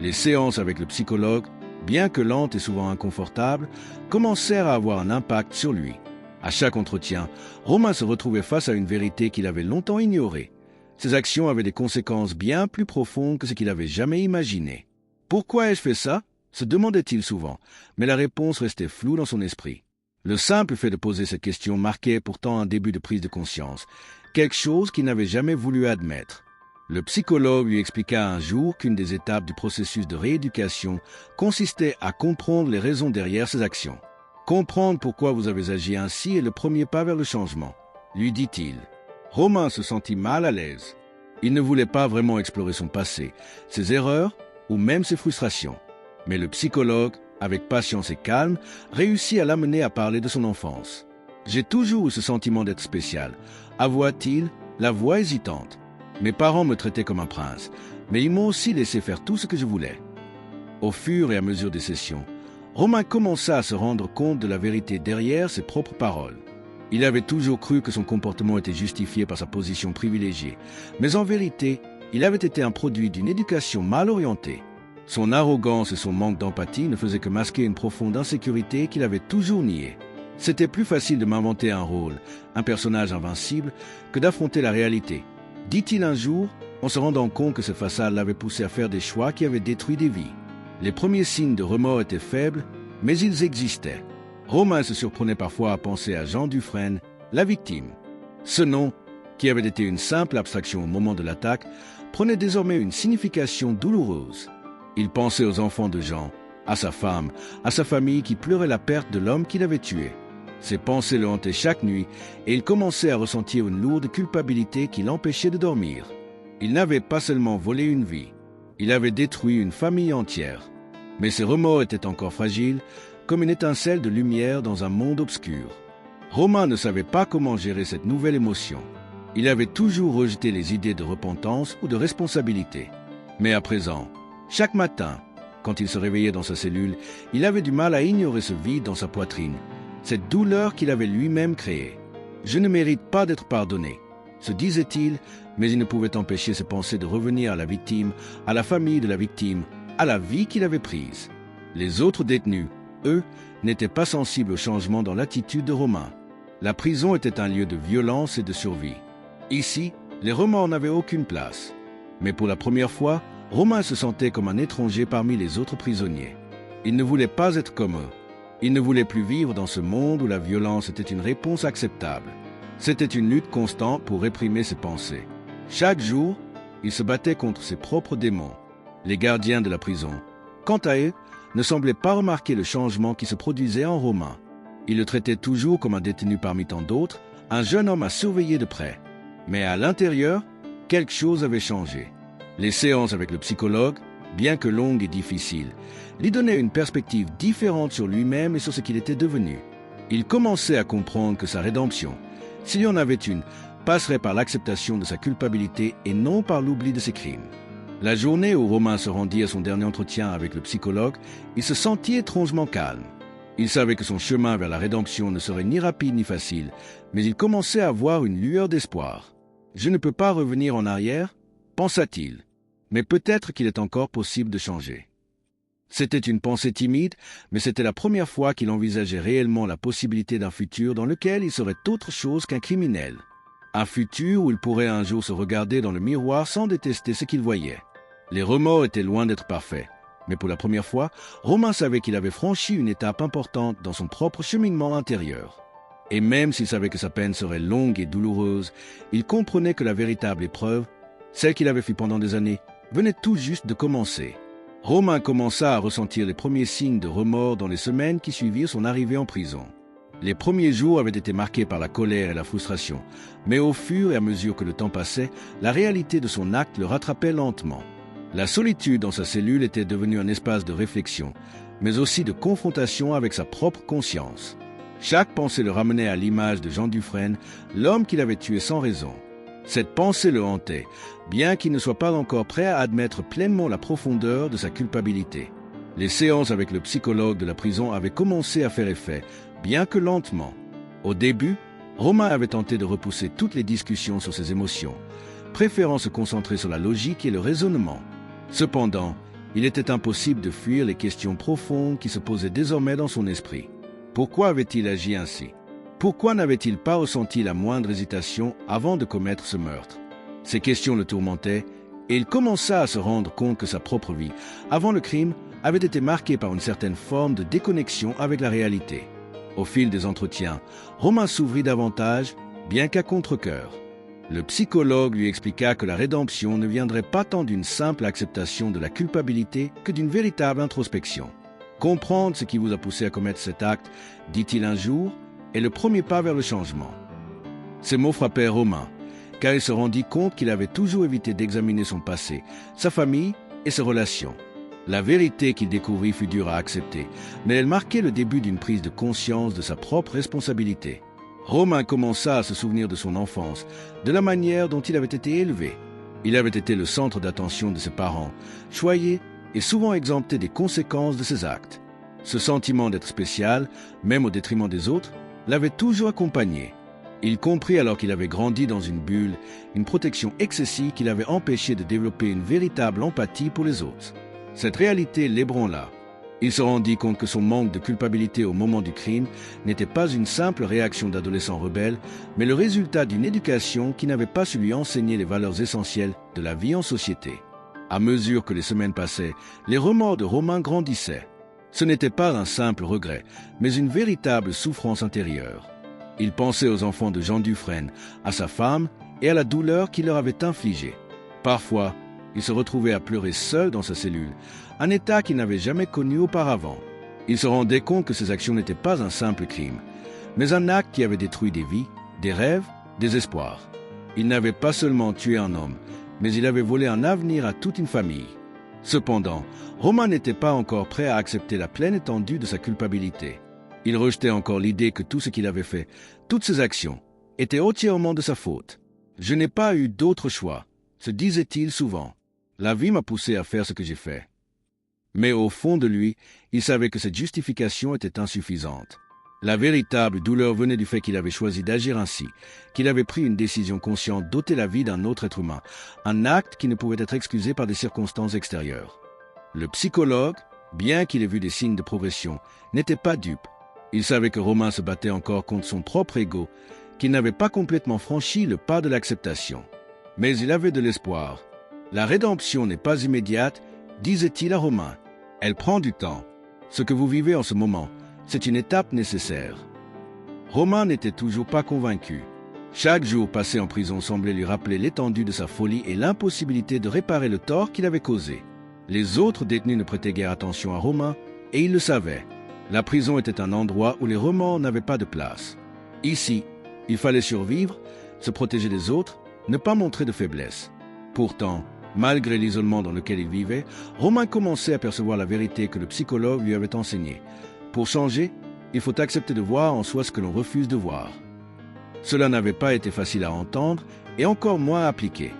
[SPEAKER 1] Les séances avec le psychologue, bien que lentes et souvent inconfortables, commencèrent à avoir un impact sur lui. À chaque entretien, Romain se retrouvait face à une vérité qu'il avait longtemps ignorée. Ses actions avaient des conséquences bien plus profondes que ce qu'il avait jamais imaginé. « Pourquoi ai-je fait ça ?» se demandait-il souvent, mais la réponse restait floue dans son esprit. Le simple fait de poser cette question marquait pourtant un début de prise de conscience, quelque chose qu'il n'avait jamais voulu admettre. Le psychologue lui expliqua un jour qu'une des étapes du processus de rééducation consistait à comprendre les raisons derrière ses actions. « Comprendre pourquoi vous avez agi ainsi est le premier pas vers le changement, » lui dit-il. Romain se sentit mal à l'aise. Il ne voulait pas vraiment explorer son passé, ses erreurs ou même ses frustrations. Mais le psychologue, avec patience et calme, réussit à l'amener à parler de son enfance. « J'ai toujours eu ce sentiment d'être spécial », avoua-t-il, la voix hésitante. « Mes parents me traitaient comme un prince, mais ils m'ont aussi laissé faire tout ce que je voulais. » Au fur et à mesure des sessions, Romain commença à se rendre compte de la vérité derrière ses propres paroles. Il avait toujours cru que son comportement était justifié par sa position privilégiée, mais en vérité, il avait été un produit d'une éducation mal orientée. Son arrogance et son manque d'empathie ne faisaient que masquer une profonde insécurité qu'il avait toujours niée. C'était plus facile de m'inventer un rôle, un personnage invincible, que d'affronter la réalité, dit-il un jour, en se rendant compte que ce façade l'avait poussé à faire des choix qui avaient détruit des vies. Les premiers signes de remords étaient faibles, mais ils existaient. Romain se surprenait parfois à penser à Jean Dufresne, la victime. Ce nom, qui avait été une simple abstraction au moment de l'attaque, prenait désormais une signification douloureuse. Il pensait aux enfants de Jean, à sa femme, à sa famille qui pleurait la perte de l'homme qu'il avait tué. Ses pensées le hantaient chaque nuit et il commençait à ressentir une lourde culpabilité qui l'empêchait de dormir. Il n'avait pas seulement volé une vie, il avait détruit une famille entière. Mais ses remords étaient encore fragiles, comme une étincelle de lumière dans un monde obscur. Romain ne savait pas comment gérer cette nouvelle émotion. Il avait toujours rejeté les idées de repentance ou de responsabilité. Mais à présent, chaque matin, quand il se réveillait dans sa cellule, il avait du mal à ignorer ce vide dans sa poitrine, cette douleur qu'il avait lui-même créée. « Je ne mérite pas d'être pardonné », se disait-il, mais il ne pouvait empêcher ses pensées de revenir à la victime, à la famille de la victime, à la vie qu'il avait prise. Les autres détenus, eux, n'étaient pas sensibles au changement dans l'attitude de Romain. La prison était un lieu de violence et de survie. Ici, les remords n'avaient aucune place. Mais pour la première fois, Romain se sentait comme un étranger parmi les autres prisonniers. Il ne voulait pas être comme eux. Il ne voulait plus vivre dans ce monde où la violence était une réponse acceptable. C'était une lutte constante pour réprimer ses pensées. Chaque jour, il se battait contre ses propres démons, les gardiens de la prison. Quant à eux, ne semblaient pas remarquer le changement qui se produisait en Romain. Ils le traitaient toujours comme un détenu parmi tant d'autres, un jeune homme à surveiller de près. Mais à l'intérieur, quelque chose avait changé. Les séances avec le psychologue, bien que longues et difficiles, lui donnaient une perspective différente sur lui-même et sur ce qu'il était devenu. Il commençait à comprendre que sa rédemption, s'il y en avait une, passerait par l'acceptation de sa culpabilité et non par l'oubli de ses crimes. La journée où Romain se rendit à son dernier entretien avec le psychologue, il se sentit étrangement calme. Il savait que son chemin vers la rédemption ne serait ni rapide ni facile, mais il commençait à voir une lueur d'espoir. « Je ne peux pas revenir en arrière », pensa-t-il, mais peut-être qu'il est encore possible de changer. C'était une pensée timide, mais c'était la première fois qu'il envisageait réellement la possibilité d'un futur dans lequel il serait autre chose qu'un criminel. Un futur où il pourrait un jour se regarder dans le miroir sans détester ce qu'il voyait. Les remords étaient loin d'être parfaits, mais pour la première fois, Romain savait qu'il avait franchi une étape importante dans son propre cheminement intérieur. Et même s'il savait que sa peine serait longue et douloureuse, il comprenait que la véritable épreuve, celle qu'il avait fut pendant des années, venait tout juste de commencer. Romain commença à ressentir les premiers signes de remords dans les semaines qui suivirent son arrivée en prison. Les premiers jours avaient été marqués par la colère et la frustration, mais au fur et à mesure que le temps passait, la réalité de son acte le rattrapait lentement. La solitude dans sa cellule était devenue un espace de réflexion, mais aussi de confrontation avec sa propre conscience. Chaque pensée le ramenait à l'image de Jean Dufresne, l'homme qu'il avait tué sans raison. Cette pensée le hantait, bien qu'il ne soit pas encore prêt à admettre pleinement la profondeur de sa culpabilité. Les séances avec le psychologue de la prison avaient commencé à faire effet, bien que lentement. Au début, Romain avait tenté de repousser toutes les discussions sur ses émotions, préférant se concentrer sur la logique et le raisonnement. Cependant, il était impossible de fuir les questions profondes qui se posaient désormais dans son esprit. Pourquoi avait-il agi ainsi ? Pourquoi n'avait-il pas ressenti la moindre hésitation avant de commettre ce meurtre ? Ces questions le tourmentaient et il commença à se rendre compte que sa propre vie, avant le crime, avait été marquée par une certaine forme de déconnexion avec la réalité. Au fil des entretiens, Romain s'ouvrit davantage, bien qu'à contre-cœur. Le psychologue lui expliqua que la rédemption ne viendrait pas tant d'une simple acceptation de la culpabilité que d'une véritable introspection. Comprendre ce qui vous a poussé à commettre cet acte, dit-il un jour, est le premier pas vers le changement. Ces mots frappèrent Romain, car il se rendit compte qu'il avait toujours évité d'examiner son passé, sa famille et ses relations. La vérité qu'il découvrit fut dure à accepter, mais elle marquait le début d'une prise de conscience de sa propre responsabilité. Romain commença à se souvenir de son enfance, de la manière dont il avait été élevé. Il avait été le centre d'attention de ses parents, choyé et souvent exempté des conséquences de ses actes. Ce sentiment d'être spécial, même au détriment des autres, l'avait toujours accompagné. Il comprit alors qu'il avait grandi dans une bulle, une protection excessive qui l'avait empêché de développer une véritable empathie pour les autres. Cette réalité l'ébranla. Il se rendit compte que son manque de culpabilité au moment du crime n'était pas une simple réaction d'adolescent rebelle, mais le résultat d'une éducation qui n'avait pas su lui enseigner les valeurs essentielles de la vie en société. À mesure que les semaines passaient, les remords de Romain grandissaient. Ce n'était pas un simple regret, mais une véritable souffrance intérieure. Il pensait aux enfants de Jean Dufresne, à sa femme et à la douleur qu'il leur avait infligée. Parfois, il se retrouvait à pleurer seul dans sa cellule, un état qu'il n'avait jamais connu auparavant. Il se rendait compte que ses actions n'étaient pas un simple crime, mais un acte qui avait détruit des vies, des rêves, des espoirs. Il n'avait pas seulement tué un homme, mais il avait volé un avenir à toute une famille. Cependant, Romain n'était pas encore prêt à accepter la pleine étendue de sa culpabilité. Il rejetait encore l'idée que tout ce qu'il avait fait, toutes ses actions, étaient entièrement de sa faute. « Je n'ai pas eu d'autre choix », se disait-il souvent. « La vie m'a poussé à faire ce que j'ai fait. » Mais au fond de lui, il savait que cette justification était insuffisante. La véritable douleur venait du fait qu'il avait choisi d'agir ainsi, qu'il avait pris une décision consciente d'ôter la vie d'un autre être humain, un acte qui ne pouvait être excusé par des circonstances extérieures. Le psychologue, bien qu'il ait vu des signes de progression, n'était pas dupe. Il savait que Romain se battait encore contre son propre ego, qu'il n'avait pas complètement franchi le pas de l'acceptation. Mais il avait de l'espoir. La rédemption n'est pas immédiate, disait-il à Romain. Elle prend du temps. Ce que vous vivez en ce moment, c'est une étape nécessaire. Romain n'était toujours pas convaincu. Chaque jour passé en prison semblait lui rappeler l'étendue de sa folie et l'impossibilité de réparer le tort qu'il avait causé. Les autres détenus ne prêtaient guère attention à Romain, et il le savait. La prison était un endroit où les remords n'avaient pas de place. Ici, il fallait survivre, se protéger des autres, ne pas montrer de faiblesse. Pourtant, malgré l'isolement dans lequel il vivait, Romain commençait à percevoir la vérité que le psychologue lui avait enseignée. Pour changer, il faut accepter de voir en soi ce que l'on refuse de voir. Cela n'avait pas été facile à entendre et encore moins à appliquer.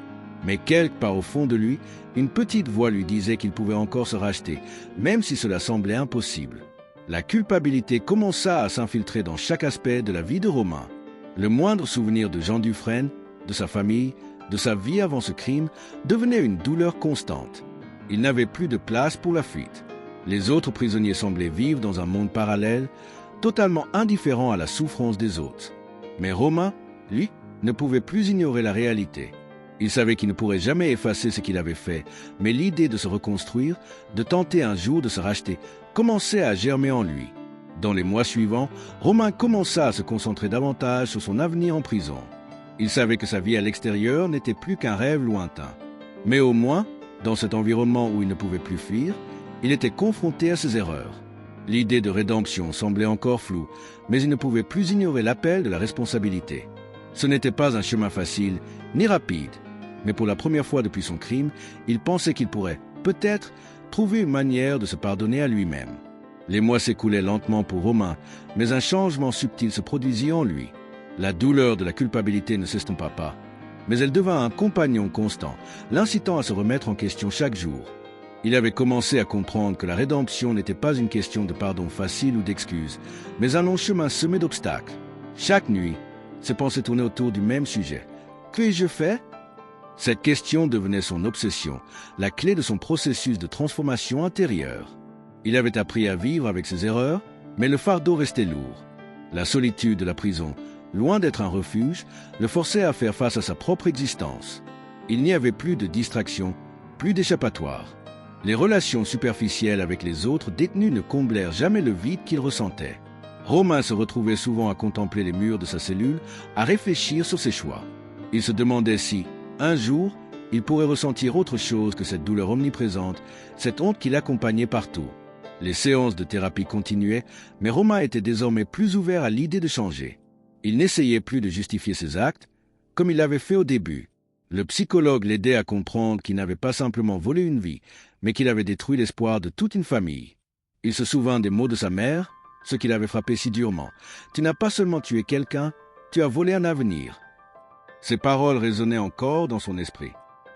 [SPEAKER 1] Mais quelque part au fond de lui, une petite voix lui disait qu'il pouvait encore se racheter, même si cela semblait impossible. La culpabilité commença à s'infiltrer dans chaque aspect de la vie de Romain. Le moindre souvenir de Jean Dufresne, de sa famille, de sa vie avant ce crime, devenait une douleur constante. Il n'avait plus de place pour la fuite. Les autres prisonniers semblaient vivre dans un monde parallèle, totalement indifférent à la souffrance des autres. Mais Romain, lui, ne pouvait plus ignorer la réalité. Il savait qu'il ne pourrait jamais effacer ce qu'il avait fait, mais l'idée de se reconstruire, de tenter un jour de se racheter, commençait à germer en lui. Dans les mois suivants, Romain commença à se concentrer davantage sur son avenir en prison. Il savait que sa vie à l'extérieur n'était plus qu'un rêve lointain. Mais au moins, dans cet environnement où il ne pouvait plus fuir, il était confronté à ses erreurs. L'idée de rédemption semblait encore floue, mais il ne pouvait plus ignorer l'appel de la responsabilité. Ce n'était pas un chemin facile, ni rapide, mais pour la première fois depuis son crime, il pensait qu'il pourrait, peut-être, trouver une manière de se pardonner à lui-même. Les mois s'écoulaient lentement pour Romain, mais un changement subtil se produisit en lui. La douleur de la culpabilité ne s'estompa pas, mais elle devint un compagnon constant, l'incitant à se remettre en question chaque jour. Il avait commencé à comprendre que la rédemption n'était pas une question de pardon facile ou d'excuses, mais un long chemin semé d'obstacles. Chaque nuit, ses pensées tournaient autour du même sujet. « Qu'ai-je fait ?» Cette question devenait son obsession, la clé de son processus de transformation intérieure. Il avait appris à vivre avec ses erreurs, mais le fardeau restait lourd. La solitude de la prison, loin d'être un refuge, le forçait à faire face à sa propre existence. Il n'y avait plus de distraction, plus d'échappatoire. Les relations superficielles avec les autres détenus ne comblèrent jamais le vide qu'il ressentait. Romain se retrouvait souvent à contempler les murs de sa cellule, à réfléchir sur ses choix. Il se demandait si, un jour, il pourrait ressentir autre chose que cette douleur omniprésente, cette honte qui l'accompagnait partout. Les séances de thérapie continuaient, mais Romain était désormais plus ouvert à l'idée de changer. Il n'essayait plus de justifier ses actes, comme il l'avait fait au début. Le psychologue l'aidait à comprendre qu'il n'avait pas simplement volé une vie, mais qu'il avait détruit l'espoir de toute une famille. Il se souvint des mots de sa mère, ce qui l'avait frappé si durement. « Tu n'as pas seulement tué quelqu'un, tu as volé un avenir. » Ces paroles résonnaient encore dans son esprit.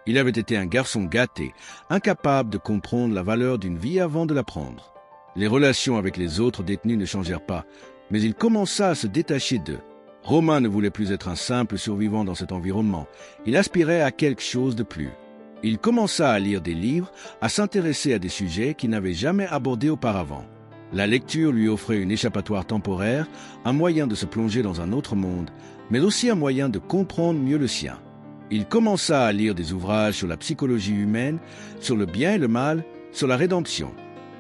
[SPEAKER 1] Il avait été un garçon gâté, incapable de comprendre la valeur d'une vie avant de la prendre. Les relations avec les autres détenus ne changèrent pas, mais il commença à se détacher d'eux. Romain ne voulait plus être un simple survivant dans cet environnement. Il aspirait à quelque chose de plus. Il commença à lire des livres, à s'intéresser à des sujets qu'il n'avait jamais abordés auparavant. La lecture lui offrait une échappatoire temporaire, un moyen de se plonger dans un autre monde, mais aussi un moyen de comprendre mieux le sien. Il commença à lire des ouvrages sur la psychologie humaine, sur le bien et le mal, sur la rédemption.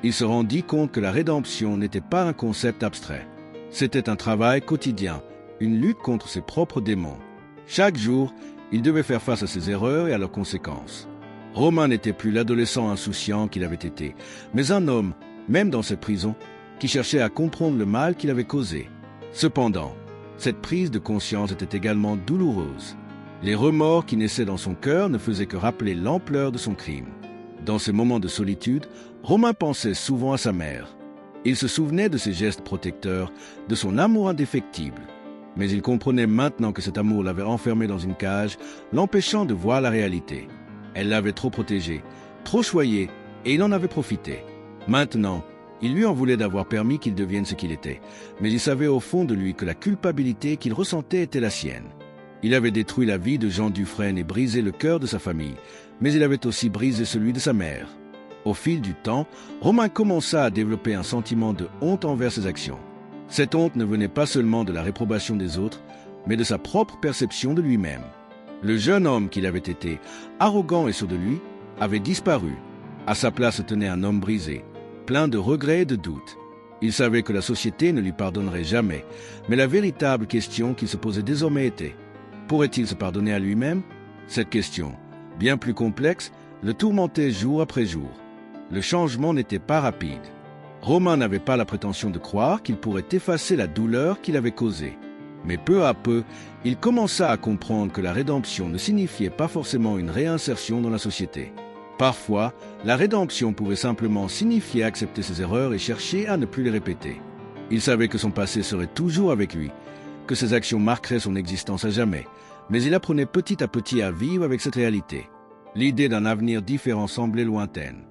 [SPEAKER 1] Il se rendit compte que la rédemption n'était pas un concept abstrait. C'était un travail quotidien, une lutte contre ses propres démons. Chaque jour, il devait faire face à ses erreurs et à leurs conséquences. Romain n'était plus l'adolescent insouciant qu'il avait été, mais un homme, même dans cette prison, qui cherchait à comprendre le mal qu'il avait causé. Cependant, cette prise de conscience était également douloureuse. Les remords qui naissaient dans son cœur ne faisaient que rappeler l'ampleur de son crime. Dans ces moments de solitude, Romain pensait souvent à sa mère. Il se souvenait de ses gestes protecteurs, de son amour indéfectible. Mais il comprenait maintenant que cet amour l'avait enfermé dans une cage, l'empêchant de voir la réalité. Elle l'avait trop protégé, trop choyé, et il en avait profité. Maintenant, il lui en voulait d'avoir permis qu'il devienne ce qu'il était, mais il savait au fond de lui que la culpabilité qu'il ressentait était la sienne. Il avait détruit la vie de Jean Dufresne et brisé le cœur de sa famille, mais il avait aussi brisé celui de sa mère. Au fil du temps, Romain commença à développer un sentiment de honte envers ses actions. Cette honte ne venait pas seulement de la réprobation des autres, mais de sa propre perception de lui-même. Le jeune homme qu'il avait été, arrogant et sûr de lui, avait disparu. À sa place tenait un homme brisé, plein de regrets et de doutes. Il savait que la société ne lui pardonnerait jamais, mais la véritable question qu'il se posait désormais était: pourrait-il se pardonner à lui-même? Cette question, bien plus complexe, le tourmentait jour après jour. Le changement n'était pas rapide. Romain n'avait pas la prétention de croire qu'il pourrait effacer la douleur qu'il avait causée. Mais peu à peu, il commença à comprendre que la rédemption ne signifiait pas forcément une réinsertion dans la société. Parfois, la rédemption pouvait simplement signifier accepter ses erreurs et chercher à ne plus les répéter. Il savait que son passé serait toujours avec lui, que ses actions marqueraient son existence à jamais, mais il apprenait petit à petit à vivre avec cette réalité. L'idée d'un avenir différent semblait lointaine.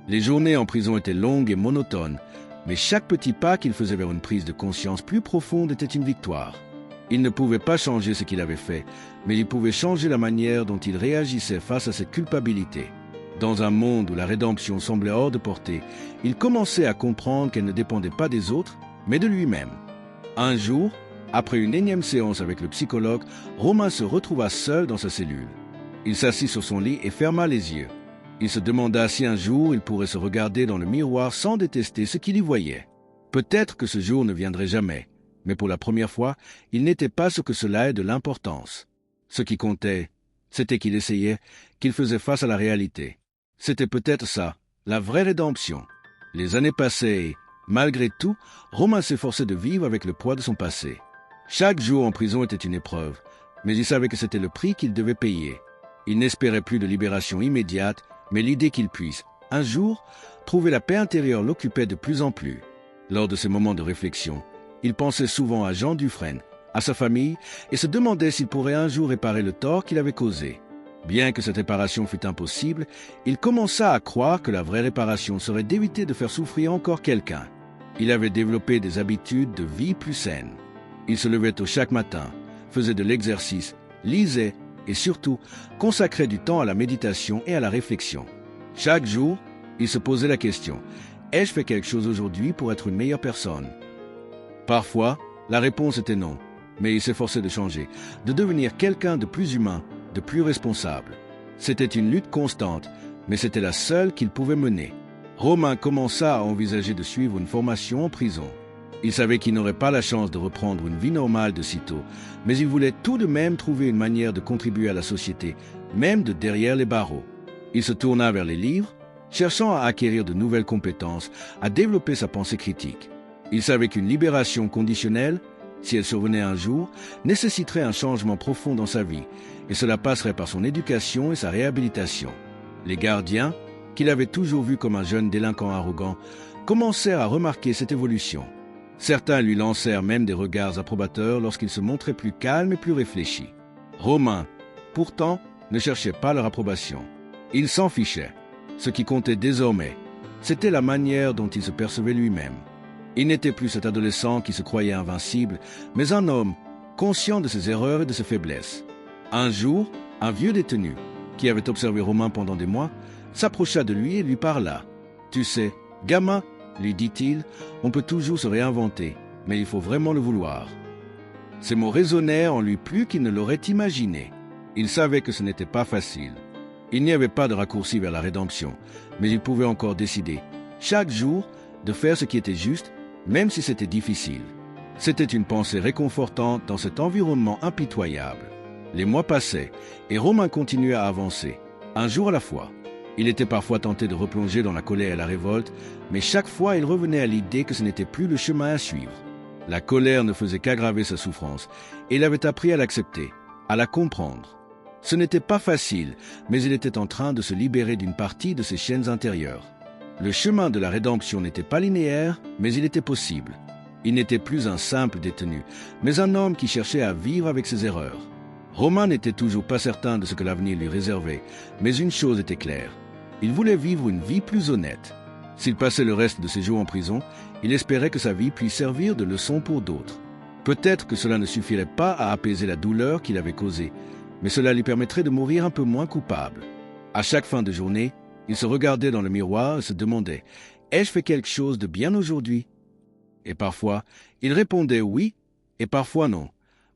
[SPEAKER 1] Les journées en prison étaient longues et monotones, mais chaque petit pas qu'il faisait vers une prise de conscience plus profonde était une victoire. Il ne pouvait pas changer ce qu'il avait fait, mais il pouvait changer la manière dont il réagissait face à cette culpabilité. Dans un monde où la rédemption semblait hors de portée, il commençait à comprendre qu'elle ne dépendait pas des autres, mais de lui-même. Un jour, après une énième séance avec le psychologue, Romain se retrouva seul dans sa cellule. Il s'assit sur son lit et ferma les yeux. Il se demanda si un jour il pourrait se regarder dans le miroir sans détester ce qu'il y voyait. Peut-être que ce jour ne viendrait jamais, mais pour la première fois, il n'était pas ce que cela ait de l'importance. Ce qui comptait, c'était qu'il essayait, qu'il faisait face à la réalité. C'était peut-être ça, la vraie rédemption. Les années passaient et, malgré tout, Romain s'efforçait de vivre avec le poids de son passé. Chaque jour en prison était une épreuve, mais il savait que c'était le prix qu'il devait payer. Il n'espérait plus de libération immédiate, mais l'idée qu'il puisse, un jour, trouver la paix intérieure l'occupait de plus en plus. Lors de ces moments de réflexion, il pensait souvent à Jean Dufresne, à sa famille, et se demandait s'il pourrait un jour réparer le tort qu'il avait causé. Bien que cette réparation fût impossible, il commença à croire que la vraie réparation serait d'éviter de faire souffrir encore quelqu'un. Il avait développé des habitudes de vie plus saines. Il se levait tôt chaque matin, faisait de l'exercice, lisait, et surtout, consacrait du temps à la méditation et à la réflexion. Chaque jour, il se posait la question: ai-je fait quelque chose aujourd'hui pour être une meilleure personne? Parfois, la réponse était non, mais il s'efforçait de changer, de devenir quelqu'un de plus humain, de plus responsable. C'était une lutte constante, mais c'était la seule qu'il pouvait mener. Romain commença à envisager de suivre une formation en prison. Il savait qu'il n'aurait pas la chance de reprendre une vie normale de sitôt, mais il voulait tout de même trouver une manière de contribuer à la société, même de derrière les barreaux. Il se tourna vers les livres, cherchant à acquérir de nouvelles compétences, à développer sa pensée critique. Il savait qu'une libération conditionnelle, si elle survenait un jour, nécessiterait un changement profond dans sa vie, et cela passerait par son éducation et sa réhabilitation. Les gardiens, qu'il avait toujours vu comme un jeune délinquant arrogant, commencèrent à remarquer cette évolution. Certains lui lancèrent même des regards approbateurs lorsqu'il se montrait plus calme et plus réfléchi. Romain, pourtant, ne cherchait pas leur approbation. Il s'en fichait. Ce qui comptait désormais, c'était la manière dont il se percevait lui-même. Il n'était plus cet adolescent qui se croyait invincible, mais un homme conscient de ses erreurs et de ses faiblesses. Un jour, un vieux détenu, qui avait observé Romain pendant des mois, s'approcha de lui et lui parla. « Tu sais, gamin, lui dit-il, on peut toujours se réinventer, mais il faut vraiment le vouloir. » Ces mots résonnèrent en lui plus qu'il ne l'aurait imaginé. Il savait que ce n'était pas facile. Il n'y avait pas de raccourci vers la rédemption, mais il pouvait encore décider, chaque jour, de faire ce qui était juste, même si c'était difficile. C'était une pensée réconfortante dans cet environnement impitoyable. Les mois passaient, et Romain continuait à avancer, un jour à la fois. Il était parfois tenté de replonger dans la colère et la révolte, mais chaque fois il revenait à l'idée que ce n'était plus le chemin à suivre. La colère ne faisait qu'aggraver sa souffrance, et il avait appris à l'accepter, à la comprendre. Ce n'était pas facile, mais il était en train de se libérer d'une partie de ses chaînes intérieures. Le chemin de la rédemption n'était pas linéaire, mais il était possible. Il n'était plus un simple détenu, mais un homme qui cherchait à vivre avec ses erreurs. Romain n'était toujours pas certain de ce que l'avenir lui réservait, mais une chose était claire. Il voulait vivre une vie plus honnête. S'il passait le reste de ses jours en prison, il espérait que sa vie puisse servir de leçon pour d'autres. Peut-être que cela ne suffirait pas à apaiser la douleur qu'il avait causée, mais cela lui permettrait de mourir un peu moins coupable. À chaque fin de journée, il se regardait dans le miroir et se demandait « Ai-je fait quelque chose de bien aujourd'hui ?» Et parfois, il répondait oui, et parfois non,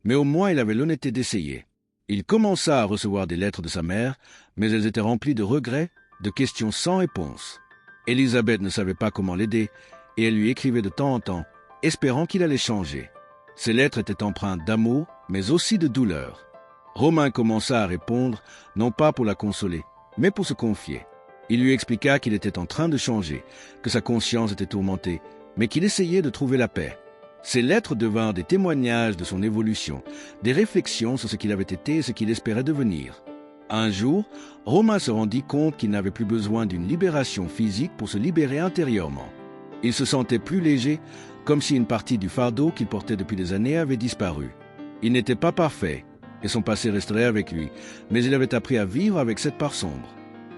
[SPEAKER 1] mais au moins il avait l'honnêteté d'essayer. Il commença à recevoir des lettres de sa mère, mais elles étaient remplies de regrets, de questions sans réponse. Élisabeth ne savait pas comment l'aider, et elle lui écrivait de temps en temps, espérant qu'il allait changer. Ces lettres étaient empreintes d'amour, mais aussi de douleur. Romain commença à répondre, non pas pour la consoler, mais pour se confier. Il lui expliqua qu'il était en train de changer, que sa conscience était tourmentée, mais qu'il essayait de trouver la paix. Ces lettres devinrent des témoignages de son évolution, des réflexions sur ce qu'il avait été et ce qu'il espérait devenir. Un jour, Romain se rendit compte qu'il n'avait plus besoin d'une libération physique pour se libérer intérieurement. Il se sentait plus léger, comme si une partie du fardeau qu'il portait depuis des années avait disparu. Il n'était pas parfait, et son passé resterait avec lui, mais il avait appris à vivre avec cette part sombre.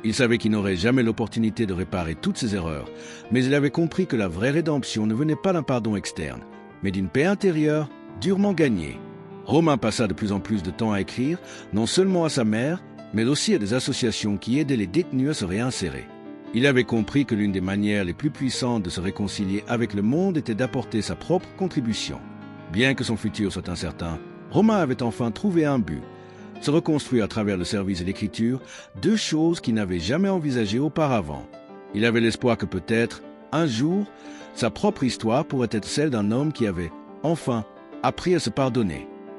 [SPEAKER 1] Il savait qu'il n'aurait jamais l'opportunité de réparer toutes ses erreurs, mais il avait compris que la vraie rédemption ne venait pas d'un pardon externe, mais d'une paix intérieure durement gagnée. Romain passa de plus en plus de temps à écrire, non seulement à sa mère, mais aussi à des associations qui aidaient les détenus à se réinsérer. Il avait compris que l'une des manières les plus puissantes de se réconcilier avec le monde était d'apporter sa propre contribution. Bien que son futur soit incertain, Romain avait enfin trouvé un but, se reconstruire à travers le service et l'écriture, deux choses qu'il n'avait jamais envisagées auparavant. Il avait l'espoir que peut-être, un jour, sa propre histoire pourrait être celle d'un homme qui avait, enfin, appris à se pardonner.